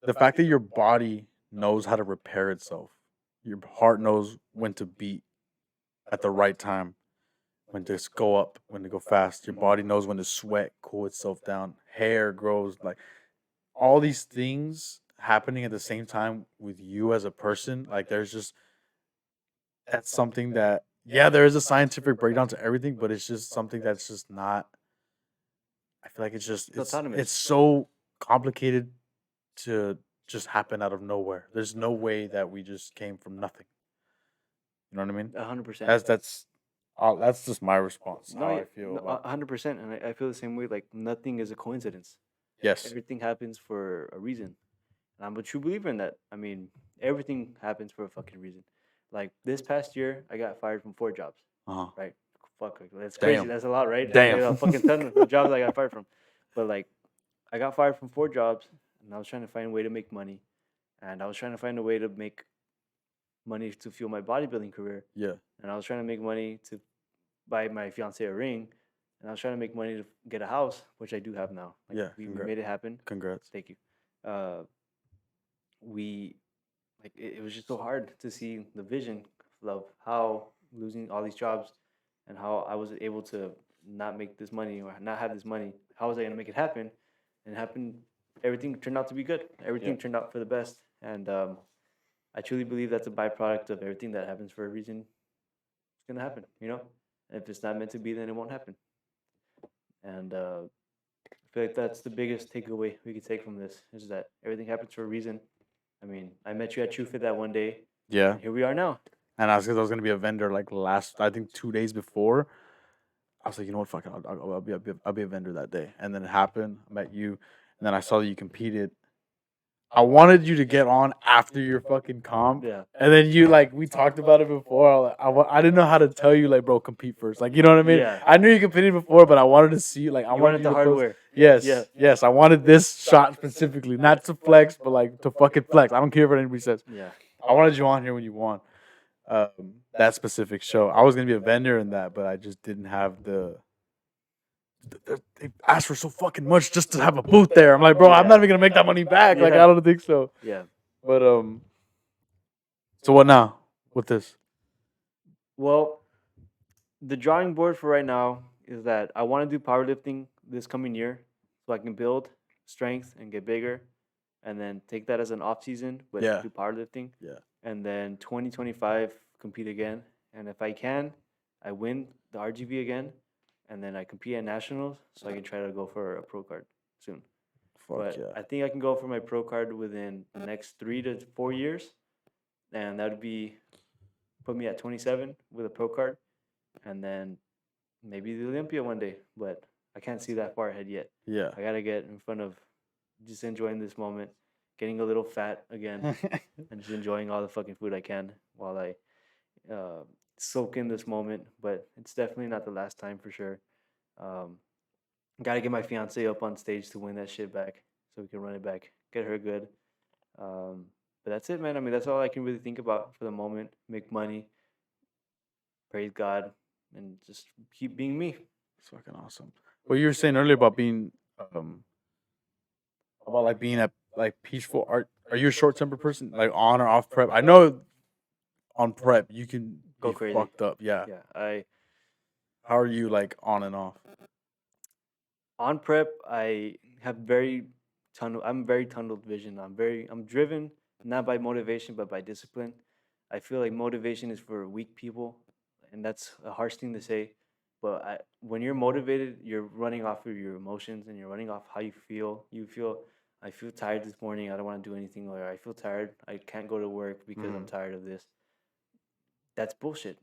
the fact that your body knows how to repair itself. Your heart knows when to beat at the right time, when to go up, when to go fast. Your body knows when to sweat, cool itself down. Hair grows, like all these things happening at the same time with you as a person. Like there's just that's something that yeah, there is a scientific breakdown to everything, but it's just something that's just not. I feel like It's it's autonomous. so complicated to just happen out of nowhere. There's no way that we just came from nothing. You know what I mean? 100%. That's just my response. No, How yeah, I feel no, about 100%. And I feel the same way. Like nothing is a coincidence. yes. Everything happens for a reason. And I'm a true believer in that. I mean, everything happens for a fucking reason. Like this past year, I got fired from 4 jobs. Uh huh. Right? Fuck, like, that's crazy. Damn. That's a lot, right? I Damn. got a fucking ton of jobs I got fired from. But like, I got fired from 4 jobs, and I was trying to find a way to make money, and I was trying to find a way to make money to fuel my bodybuilding career, Yeah. and I was trying to make money to buy my fiance a ring, and I was trying to make money to get a house, which I do have now. Like Yeah. we made it happen. Congrats. Thank you. Uh, we like it was just so hard to see the vision of how losing all these jobs and how I was able to not make this money or not have this money. How was I gonna make it happen? And it happened. Everything turned out to be good. Everything Yeah. turned out for the best, and I truly believe that's a byproduct of everything that happens for a reason. It's gonna happen, you know. And if it's not meant to be, then it won't happen. And I feel like that's the biggest takeaway we could take from this is that everything happens for a reason. I mean, I met you at TrueFit that one day, Yeah. and here we are now. And I was gonna be a vendor like I think 2 days before. I was like, you know what, fuck it, I'll be a vendor that day. And then it happened. I met you, and then I saw that you competed. I wanted you to get on after your fucking comp, Yeah. and then you like we talked about it before. I didn't know how to tell you like, bro, compete first. Like you know what I mean? Yeah. I knew you competed before, but I wanted to see like I You wanted wanted you the to post. hardware. Yes, Yeah. yes, I wanted this shot specifically, not to flex, but like to fucking flex. I don't care what anybody says. Yeah. I wanted you on here when you won. that specific show. I was gonna be a vendor in that, but I just didn't have they asked for so fucking much just to have a booth there. I'm like, bro, I'm not even gonna make that money back. Like, I don't think so. Yeah. But so what now with this? Well, the drawing board for right now is that I want to do powerlifting this coming year so I can build strength and get bigger and then take that as an off season but Yeah. do powerlifting Yeah. and then 2025 compete again, and if I can I win the RGV again and then I compete at nationals so I can try to go for a pro card soon. Fuck But yeah. I think I can go for my pro card within the next 3 to 4 years, and that would be put me at 27 with a pro card and then maybe the Olympia one day, but I can't see that far ahead yet. Yeah. I gotta get in front of just enjoying this moment, getting a little fat again, and just enjoying all the fucking food I can while I soak in this moment. But it's definitely not the last time for sure. Um, gotta get my fiance up on stage to win that shit back so we can run it back, get her good. Um, but that's it, man. I mean, that's all I can really think about for the moment. Make money, praise God, and just keep being me. It's fucking awesome. What you were saying earlier about being about like being a like peaceful art. Are you a short tempered person? Like on or off prep? I know on prep you can Go be crazy. fucked up. Yeah. Yeah, How are you like on and off? on prep I have very I'm very tunneled vision. I'm driven not by motivation but by discipline. I feel like motivation is for weak people, and that's a harsh thing to say, but when you're motivated, you're running off of your emotions and you're running off how you feel. I feel tired this morning. I don't want to do anything, or I feel tired. I can't go to work because I'm tired of this. That's bullshit.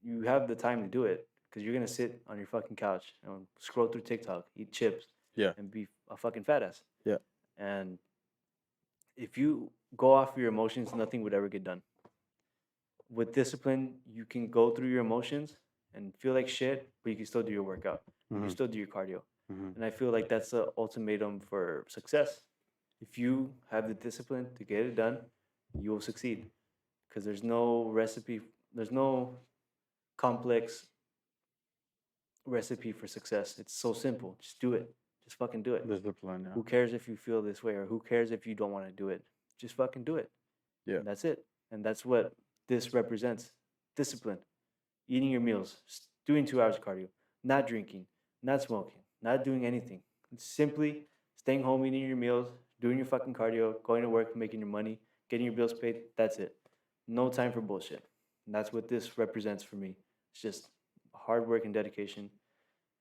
You have the time to do it because you're gonna sit on your fucking couch and scroll through TikTok, eat chips, Yeah. and be a fucking fat ass. Yeah. And if you go off of your emotions, nothing would ever get done. With discipline, you can go through your emotions and feel like shit, but you can still do your workout. You can still do your cardio. And I feel like that's the ultimatum for success. If you have the discipline to get it done, you will succeed. Because there's no complex recipe for success. It's so simple. Just do it. Just fucking do it. Discipline. Who cares if you feel this way, or who cares if you don't want to do it? Just fucking do it. Yeah. And that's it. And that's what this represents. Discipline. Eating your meals, doing 2 hours of cardio, not drinking, not smoking, not doing anything. It's simply staying home, eating your meals, doing your fucking cardio, going to work, making your money, getting your bills paid. That's it. No time for bullshit. And that's what this represents for me. It's just hard work and dedication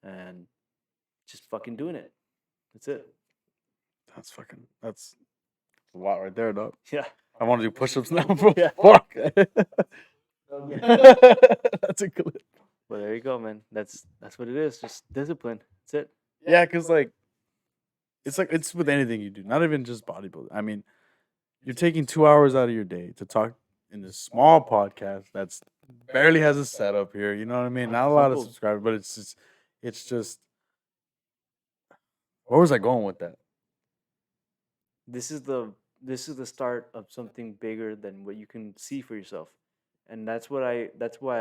and just fucking doing it. That's it. That's a lot right there, dog. Yeah. I want to do push-ups now, bro. Yeah. Fuck. That's a good. Well, there you go, man. That's what it is. Just discipline. That's it. Yeah, because like it's with anything you do, not even just bodybuilding. I mean, you're taking 2 hours out of your day to talk in this small podcast that's barely has a setup here. You know what I mean? Not a lot of Simple. subscribers, but it's just. Where was I going with that? This is the start of something bigger than what you can see for yourself, and that's why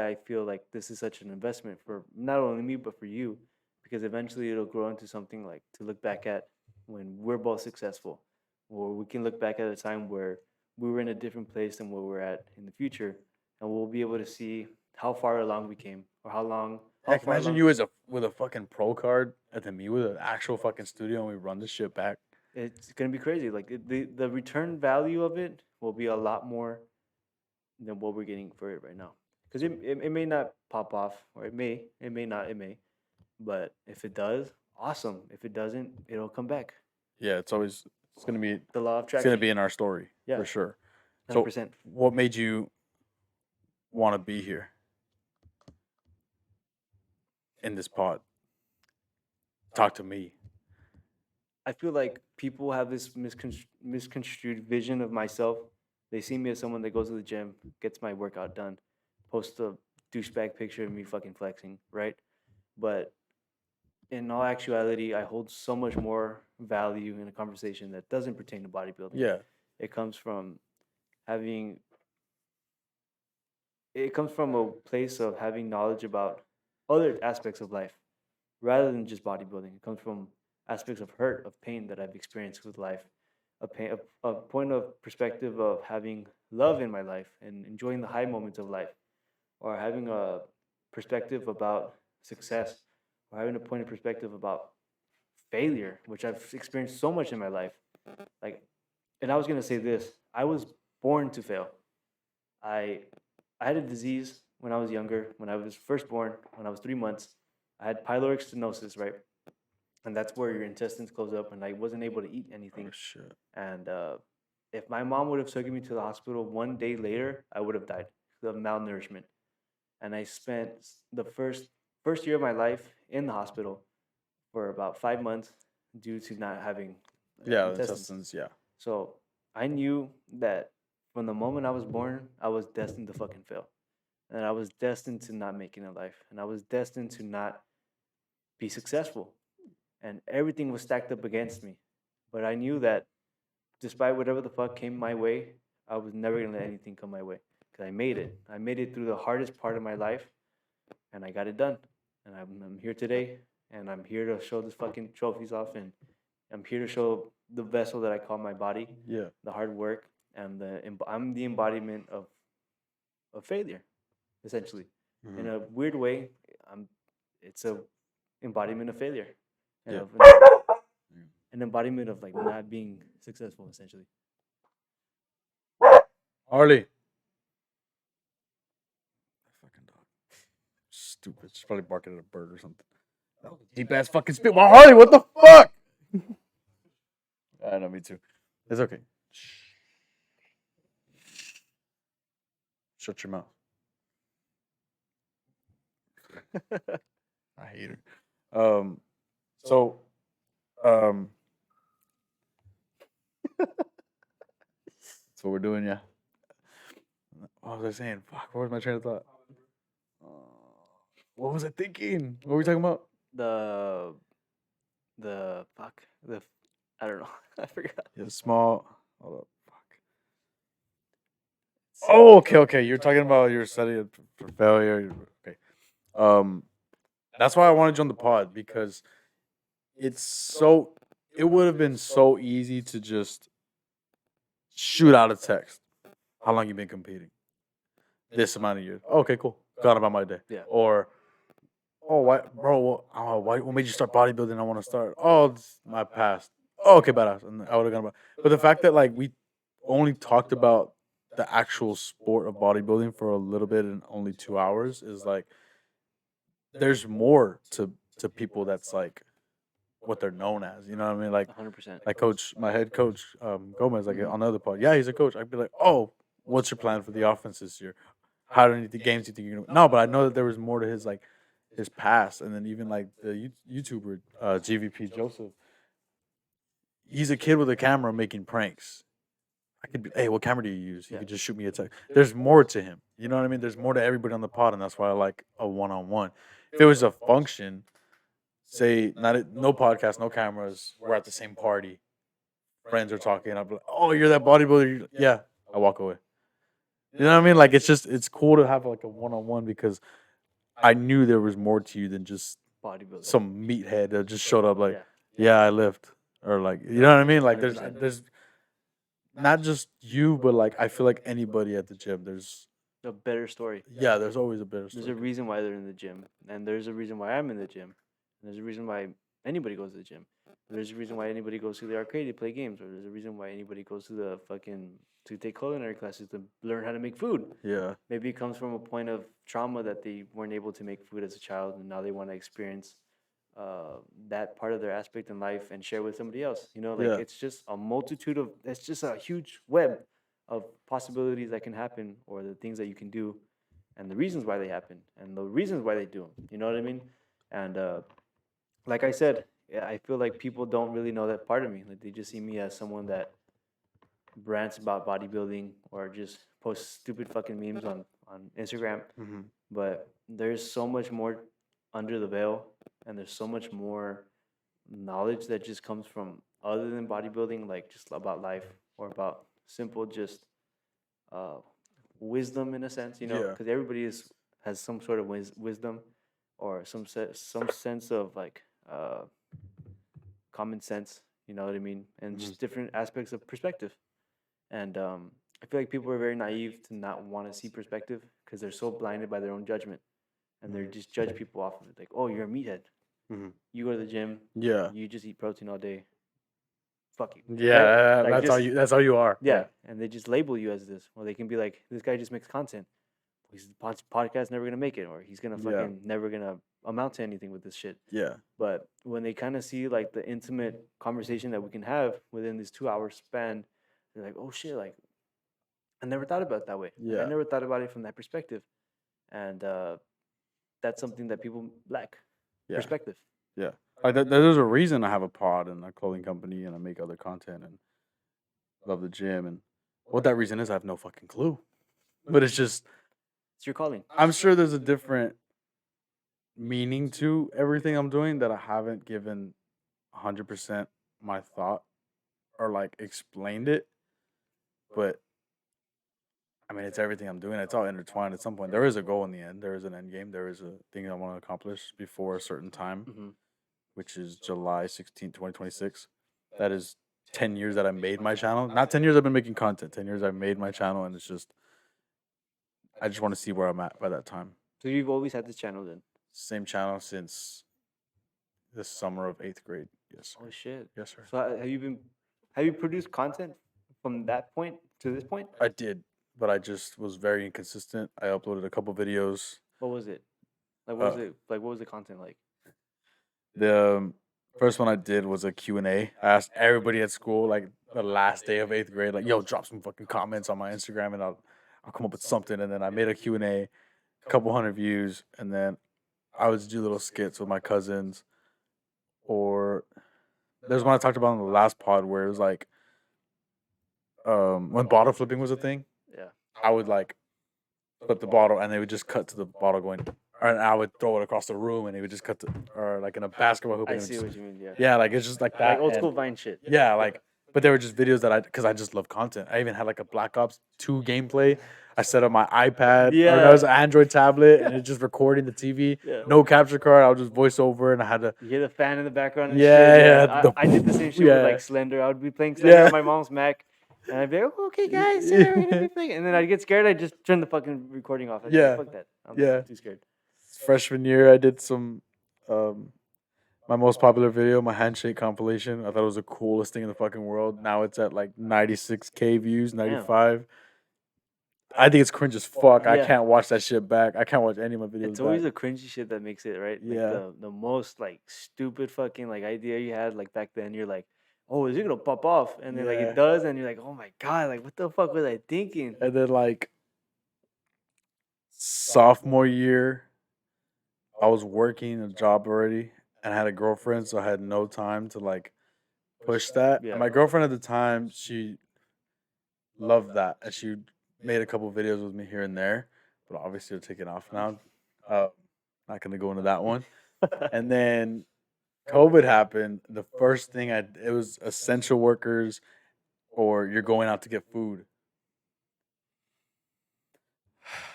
I feel like this is such an investment for not only me but for you, because eventually it'll grow into something like to look back at when we're both successful, or we can look back at a time where we were in a different place than where we're at in the future, and we'll be able to see how far along we came, or how Heck, far imagine along. you as a with a fucking pro card and then me with an actual fucking studio and we run this shit back. It's gonna be crazy. Like the return value of it will be a lot more than what we're getting for it right now. Because it may not pop off, or it may not, it may. But if it does, awesome. If it doesn't, it'll come back. Yeah, it's gonna be The law of it's gonna attraction. be in our story Yeah, for sure. So 100%. what made you want to be here in this pod? Talk to me. I feel like people have this misconstrued vision of myself. They see me as someone that goes to the gym, gets my workout done, posts a douchebag picture of me fucking flexing, right? But in all actuality, I hold so much more value in a conversation that doesn't pertain to bodybuilding. Yeah. It comes from having it comes from a place of having knowledge about other aspects of life rather than just bodybuilding. It comes from aspects of hurt, of pain that I've experienced with life, a point of perspective of having love in my life and enjoying the high moments of life, or having a perspective about success, or having a point of perspective about failure, which I've experienced so much in my life. Like, and I was gonna say this: I was born to fail. I I had a disease when I was younger. When I was first born, when I was 3 months, I had pyloric stenosis, right? And that's where your intestines close up, and I wasn't able to eat Oh anything. shit. And if my mom would have taken me to the hospital 1 day later, I would have died of malnourishment. And I spent the first year of my life in the hospital for about 5 months due to not having Yeah, the intestines. intestines. Yeah. So I knew that from the moment I was born, I was destined to fucking fail. And I was destined to not make it in life. And I was destined to not be successful. And everything was stacked up against me. But I knew that despite whatever the fuck came my way, I was never gonna let anything come my way. Because I made it. I made it through the hardest part of my life and I got it done. And I'm here today and I'm here to show this fucking trophies off and I'm here to show the vessel that I call my body, Yeah. the hard work, and I'm the embodiment of failure, essentially. In a weird way, I'm it's a embodiment of failure, and Yeah. of an embodiment of like not being successful, essentially. Harley. Fucking dog. Stupid. She's probably barking at a bird or something. Deep ass fucking spit. Well, Harley, what the fuck? I know, me too. It's okay. Shut your mouth. I hate her. So, um, that's what we're doing, yeah. What was I saying? Fuck, what was my train of thought? Uh, what was I thinking? What were we talking about? the the fuck the I don't know. I forgot. Yeah, small. Hold up. Fuck. Oh, okay, okay. You're talking about your study for failure. Okay. Um, that's why I wanted you on the pod because it's so. It would have been so easy to just shoot out a text. How long you been competing? This amount of years. Okay, cool. Gone about my day. Yeah. Or oh, why, bro? Why? What made you start bodybuilding? I want to start. Oh, it's my past. Oh, okay, badass. And I would have gone about. But the fact that like we only talked about the actual sport of bodybuilding for a little bit in only 2 hours is like there's more to people that's like what they're known as. You know what I mean? 100%. Like coach, my head coach, Gomez, like Mhm. on the other part. Yeah, he's a coach. I'd be like, oh, what's your plan for the offense this year? How many games do you think you're gonna? No, but I know that there was more to his like his past, and then even like the YouTuber GVP Joseph. He's a kid with a camera making pranks. I could be, hey, what camera do you use? He Yeah. could just shoot me a text. There's more to him. You know what I mean? There's more to everybody on the pod, and that's why I like a one-on-one. If it was a function, say no podcast, no cameras, we're at the same party, friends are talking, I'll be like, oh, you're that bodybuilder. Yeah, I walk away. You know what I mean? Like it's cool to have like a one-on-one because I knew there was more to you than just Bodybuilder. some meathead that just showed up like, Yeah. yeah, I lift, or like, you know what I mean? Like there's 100%. there's not just you, but like I feel like anybody at the gym, there's A better story. yeah, there's always a better There's story. a reason why they're in the gym, and there's a reason why I'm in the gym. And there's a reason why anybody goes to the gym. There's a reason why anybody goes to the arcade to play games, or there's a reason why anybody goes to the fucking to take culinary classes to learn how to make food. Yeah, Maybe it comes from a point of trauma that they weren't able to make food as a child, and now they want to experience that part of their aspect in life and share with somebody else. You know, like yeah, it's just a multitude of it's just a huge web of possibilities that can happen, or the things that you can do, and the reasons why they happen, and the reasons why they do them. You know what I mean? And like I said, yeah, I feel like people don't really know that part of me. Like they just see me as someone that rants about bodybuilding or just posts stupid fucking memes on Instagram. hmm But there's so much more under the veil, and there's so much more knowledge that just comes from other than bodybuilding, like just about life or about simple just uh, wisdom in a sense, you know, Yeah. because everybody has some sort of wisdom or some sense of like common sense, you know what I mean, and Mhm. just different aspects of perspective. And I feel like people are very naive to not want to see perspective because they're so blinded by their own judgment, and they just judge people off of it. Like, oh, you're a meathead. Mhm. You go to the gym. Yeah. You just eat protein all day. Fuck you. Right? Yeah, Like that's all just you. That's all you are. yeah. And they just label you as this. Well, they can be like, this guy just makes content. His podcast never gonna make it, or he's gonna Yeah. fucking never gonna amount to anything with this shit. Yeah. But when they kind of see like the intimate conversation that we can have within this 2 hour span, they're like, oh shit, like I never thought about it that way. Like I Yeah. never thought about it from that perspective, and that's something that people lack. Yeah. Perspective. Yeah. Like there's a reason I have a pod and a clothing company and I make other content and love the gym, and what that reason is, I have no fucking clue. But it's just, It's your calling. I'm sure there's a different meaning to everything I'm doing that I haven't given 100% my thought or like explained it. But I mean, it's everything I'm doing. It's all intertwined at some point. There is a goal in the end. There is an end game. There is a thing I want to accomplish before a certain time, Mm-hmm. which is July 16th, 2026. That is 10 years that I made my channel. Not 10 years I've been making content. 10 years I've made my channel, and it's just, I just want to see where I'm at by that time. So you've always had this channel then? Same channel since the summer of 8th grade. Yes, sir. Oh shit. Yes, sir. So have you produced content from that point to this point? I did, but I just was very inconsistent. I uploaded a couple videos. What was it? Like what was it? Like what was the content like? The first one I did was a Q&A. I asked everybody at school, like the last day of 8th grade, like, yo, drop some fucking comments on my Instagram and I'll come up with something. And then I made a Q&A, a couple hundred views, and then I would do little skits with my cousins. Or there's one I talked about in the last pod where it was like, when bottle flipping was a thing, Yeah. I would like flip the bottle and they would just cut to the bottle going, and I would throw it across the room and it would just cut to, or like in a basketball hoop. I And it would see just, what you mean, yeah. yeah, like it's just like that. Like old and- school Vine shit. Yeah, like, but they were just videos that because I just love content. I even had like a Black Ops 2 gameplay. I set up my iPad, or Yeah. that was an Android tablet, and it's just recording the TV. Yeah. No capture card. I would just voice over, and I had to. You hear the fan in the background and Yeah, shit. yeah, I did the same shit yeah. with like Slender. I would be playing Slender Yeah. on my mom's Mac. And I'd be like, oh, okay, guys, we're gonna be playing. And then I'd get scared. I'd just turn the fucking recording off. I'd be Yeah. like, fuck that. I'm Yeah. too scared. Freshman year, I did some. My most popular video, my handshake compilation. I thought it was the coolest thing in the fucking world. Now it's at like 96K views, 95. I think it's cringe as fuck. I Yeah. can't watch that shit back. I can't watch any of my videos It's always back. the cringy shit that makes it, right? Yeah. Like the most like stupid fucking like idea you had like back then. You're like, oh, is it gonna pop off? And then like Yeah. it does, and you're like, oh my god, like what the fuck was I thinking? And then like sophomore year, I was working a job already and I had a girlfriend, so I had no time to like push that. Yeah. And my girlfriend at the time, she loved that, and she made a couple videos with me here and there, but obviously they're taking off now. Not gonna go into that one. And then COVID happened. The first thing it was essential workers, or you're going out to get food.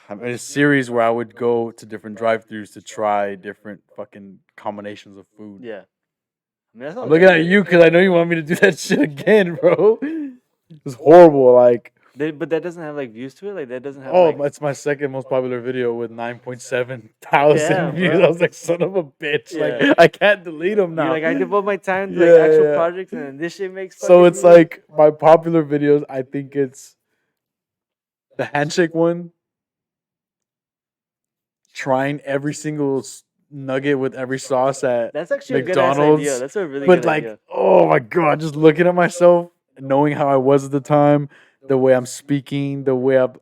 I made a series where I would go to different drive-thrus to try different fucking combinations of food. Yeah. I mean, that's all I'm looking at you because I know you want me to do that shit again, bro. It's horrible. Like, But that doesn't have like views to it. Like that doesn't have. oh, like, it's my second most popular video with 9.7 thousand Damn, views. bro. I was like, son of a bitch. Yeah. Like, I can't delete them now. you're like I devote my time to like Yeah, actual yeah. projects, and then this shit makes. So fucking it's views. like my popular videos. I think it's the handshake one, trying every single nugget with every sauce at That's actually a McDonald's. good ass idea. That's a really but good like, idea. oh my god, just looking at myself, knowing how I was at the time, the way I'm speaking, the way I'm.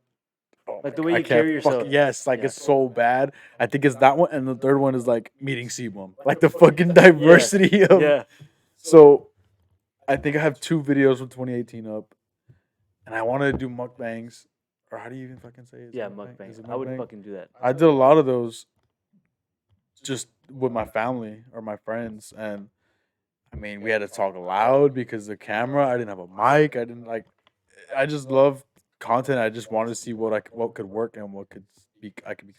Oh Like my the way God, I you can't carry fuck- yourself. Yes, like Yeah. it's so bad. I think it's that one, and the third one is like meeting Sebum. Like the fucking diversity of. Yeah. So, I think I have 2 videos from 2018 up, and I wanted to do mukbangs, or how do you even fucking say it? Is it Yeah, Is mukbang. it I would mukbang? fucking do that. I did a lot of those, just with my family or my friends, and I mean, we had to talk loud because the camera. I didn't have a mic. I didn't like. I just love content. I just wanted to see what could work and what I could be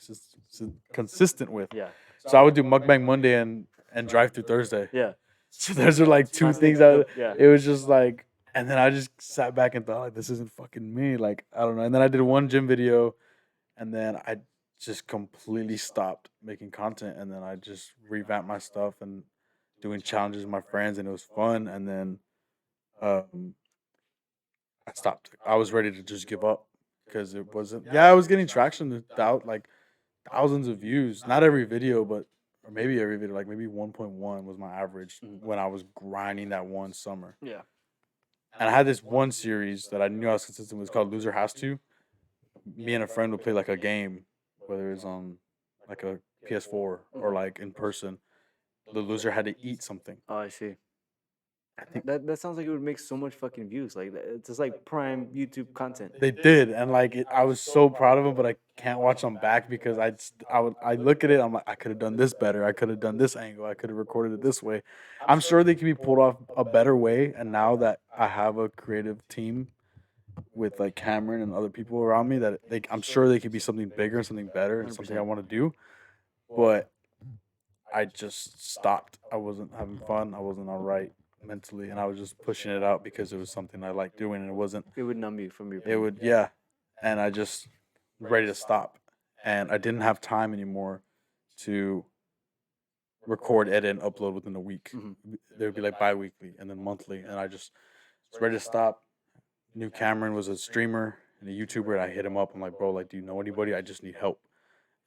consistent with. Yeah. So I would do mukbang Monday and drive through Thursday. Yeah. So those are like two things Yeah. it was just like, and then I just sat back and thought like, this isn't fucking me. Like, I don't know. And then I did one gym video, and then I just completely stopped making content, and then I just revamped my stuff and doing challenges with my friends, and it was fun. And then um, I stopped. I was ready to just give up because it wasn't. Yeah, I was getting traction without like thousands of views. Not every video, but or maybe every video. Like maybe 1.1 was my average when I was grinding that one summer. Yeah. And I had this one series that I knew I was consistent with. It was called Loser Has To. Me and a friend would play like a game, whether it's on like a PS4 or like in person. The loser had to eat something. Oh, I see. I think That sounds like it would make so much fucking views. Like it's just like prime YouTube content. they did, and like I was so proud of them, but I can't watch them back because I look at it. I'm like, I could have done this better. I could have done this angle. I could have recorded it this way. I'm sure they could be pulled off a better way. And now that I have a creative team with like Cameron and other people around me, I'm sure they could be something bigger, something better, and something I want to do. But I just stopped. I wasn't having fun. I wasn't all right mentally, and I was just pushing it out because it was something I liked doing, and it wasn't. It would numb you from your It pain. would, yeah, and I just ready to stop, and I didn't have time anymore to record, edit, and upload within a week. They would be like bi-weekly and then monthly, and I just was ready to stop. Knew Cameron was a streamer and a YouTuber, and I hit him up. I'm like, bro, like, do you know anybody? I just need help.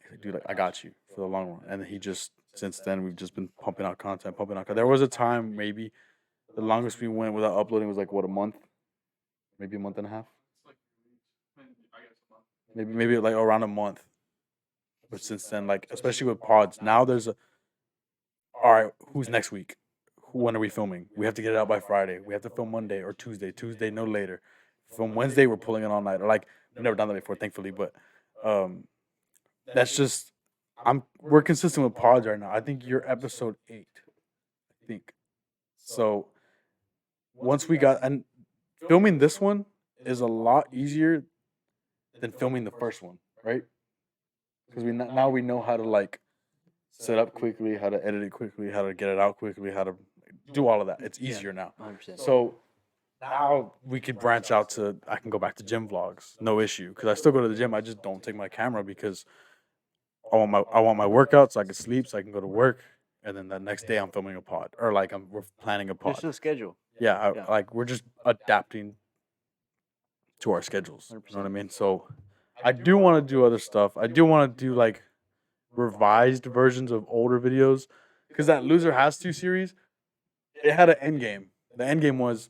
He's like, dude, like, I got you for the long run. And he just since then we've just been pumping out content. There was a time maybe the longest we went without uploading was like what, a month, maybe a month and a half. Maybe like around a month. But since then, like especially with pods, now there's a all right. Who's next week? When are we filming? We have to get it out by Friday. We have to film Monday or Tuesday. Tuesday, no later. From Wednesday, we're pulling it all night. Or like we've never done that before, thankfully. But that's just we're consistent with pods right now. I think you're episode 8. I think so. Once we got and filming this one is a lot easier than filming the first one, right? Because now we know how to like set up quickly, how to edit it quickly, how to get it out quickly, how to do all of that. It's easier now. 100%. So now we could branch out to I can go back to gym vlogs, no issue. Because I still go to the gym. I just don't take my camera because I want my workout so I can sleep, so I can go to work, and then the next day I'm filming a pod or like we're planning a pod. There's no schedule. Yeah, like we're just adapting to our schedules. 100%. You know what I mean? So I do want to do other stuff. I do want to do like revised versions of older videos because that Loser Has To series, it had an end game. The end game was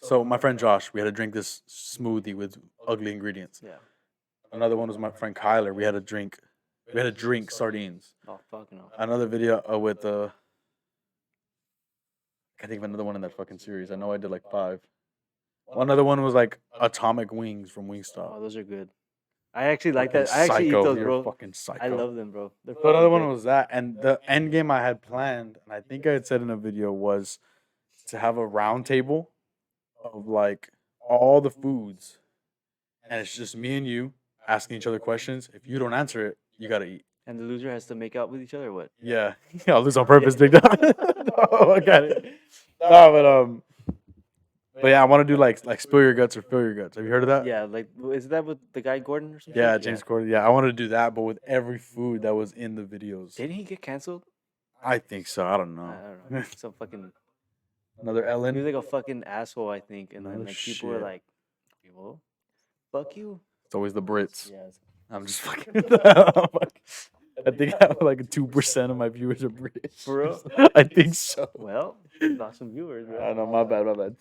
so my friend Josh, we had to drink this smoothie with ugly ingredients. Yeah. Another one was my friend Kyler. We had to drink sardines. Oh fucking hell. Another video with I can't think of another one in that fucking series. I know I did like 5. Another one was like atomic wings from Wingstop. Oh, those are good. I actually like Fucking that. I actually eat psycho. those, You're bro. fucking psycho. I love them, bro. So another one was that, and the end game I had planned, and I think I had said in a video was to have a round table of like all the foods, and it's just me and you asking each other questions. If you don't answer it, you gotta eat. And the loser has to make out with each other. Or what? Yeah, I'll lose on purpose, big dog. No, I got it. No, but yeah, I want to do like spill your guts or fill your guts. Have you heard of that? Yeah, like is that with the guy Gordon or something? Yeah, James Corden. Yeah, I wanted to do that, but with every food that was in the videos. Didn't he get canceled? I think so. I don't know. I don't know. Some fucking. Another He was Ellen. like a fucking asshole, I think, and then No like people were shit. like, "Well, fuck you." It's always the Brits. Yeah. I'm just fucking. I think I have like 2% of my viewers are British. For real? I think so. Well, lost some viewers, bro. I know. My bad.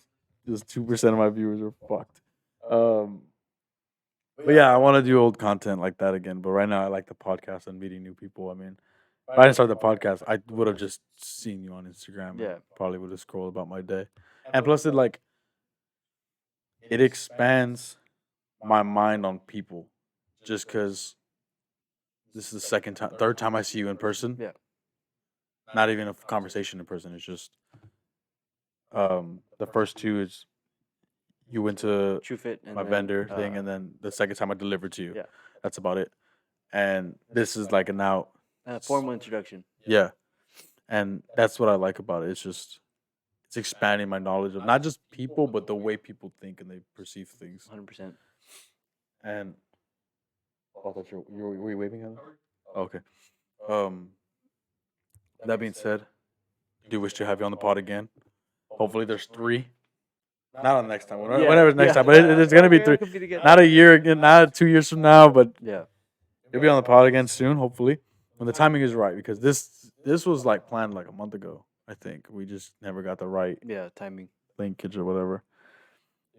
Just 2% of my viewers are fucked. But yeah, I want to do old content like that again. But right now, I like the podcast and meeting new people. I mean, if I didn't start the podcast, I would have just seen you on Instagram. Yeah. And probably would have scrolled about my day. And plus, it expands my mind on people, just because this is the third time I see you in person. Yeah. Not even a conversation in person. It's just the first 2 is you went to True Fit, and my then, vendor thing, and then the second time I delivered to you. yeah, That's about it. And this is like an out. formal introduction. Yeah. And that's what I like about it. It's expanding my knowledge of not just people, but the way people think and they perceive things. 100%. And oh, that's were you waving at us? Okay. Um, that being said, do wish to have you on the pod again. Hopefully, there's 3. Not on next time. Whenever next time, but it's gonna be 3. Not a year again. Not 2 years from now, but Yeah. you'll be on the pod again soon. Hopefully, when the timing is right, because this was like planned like a month ago. I think we just never got the right Timing. linkage or whatever.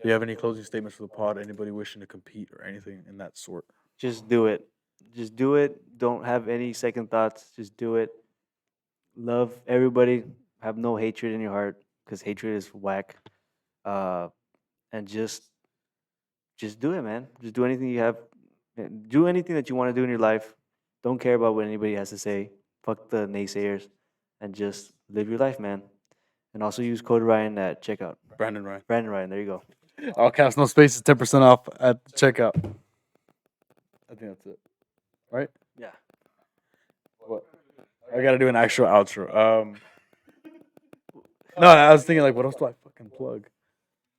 Do you have any closing statements for the pod? Anybody wishing to compete or anything in that sort? Just do it. Just do it. Don't have any second thoughts. Just do it. Love everybody. Have no hatred in your heart, because hatred is whack. And just do it, man. Just do anything you have. Do anything that you want to do in your life. Don't care about what anybody has to say. Fuck the naysayers, and just live your life, man. And also use code Ryan at checkout. Brandon Ryan. Brandon Ryan. There you go. All caps, no spaces, 10% off at checkout. I think that's it. Right? Yeah. What? I gotta do an actual outro. No, I was thinking like, what else do I fucking plug?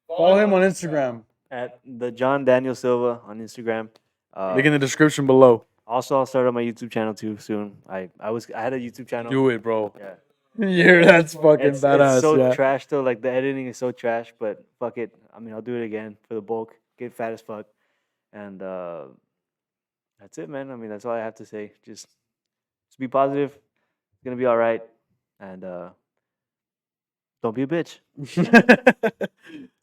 Follow him on Instagram. At the John Daniel Silva on Instagram. Link in the description below. Also, I'll start on my YouTube channel too soon. I had a YouTube channel. Do it, bro. Yeah. Yeah, that's fucking badass. It's so yeah. trash though. Like the editing is so trash, but fuck it. I mean, I'll do it again for the bulk. Get fat as fuck, and that's it, man. I mean, that's all I have to say. Just be positive. It's gonna be all right, and don't be a bitch.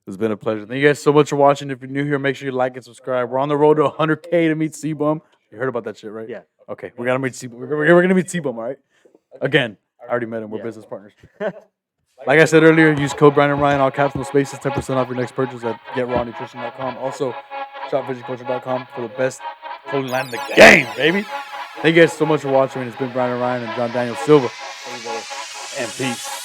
It's been a pleasure. Thank you guys so much for watching. If you're new here, make sure you like and subscribe. We're on the road to 100K to meet C-Bum. You heard about that shit, right? Yeah. Okay, we're gonna meet C-Bum. We're gonna meet C-Bum, all right? Again, I already met him. We're business partners. Like I said earlier, use code Brandon Ryan, all caps, no spaces, 10% off your next purchase at GetRawNutrition.com. Also, ShopPhysiqueCulture.com for the best clothing line in the game, baby. Thank you guys so much for watching. It's been Brandon Ryan and John Daniel Silva. And peace.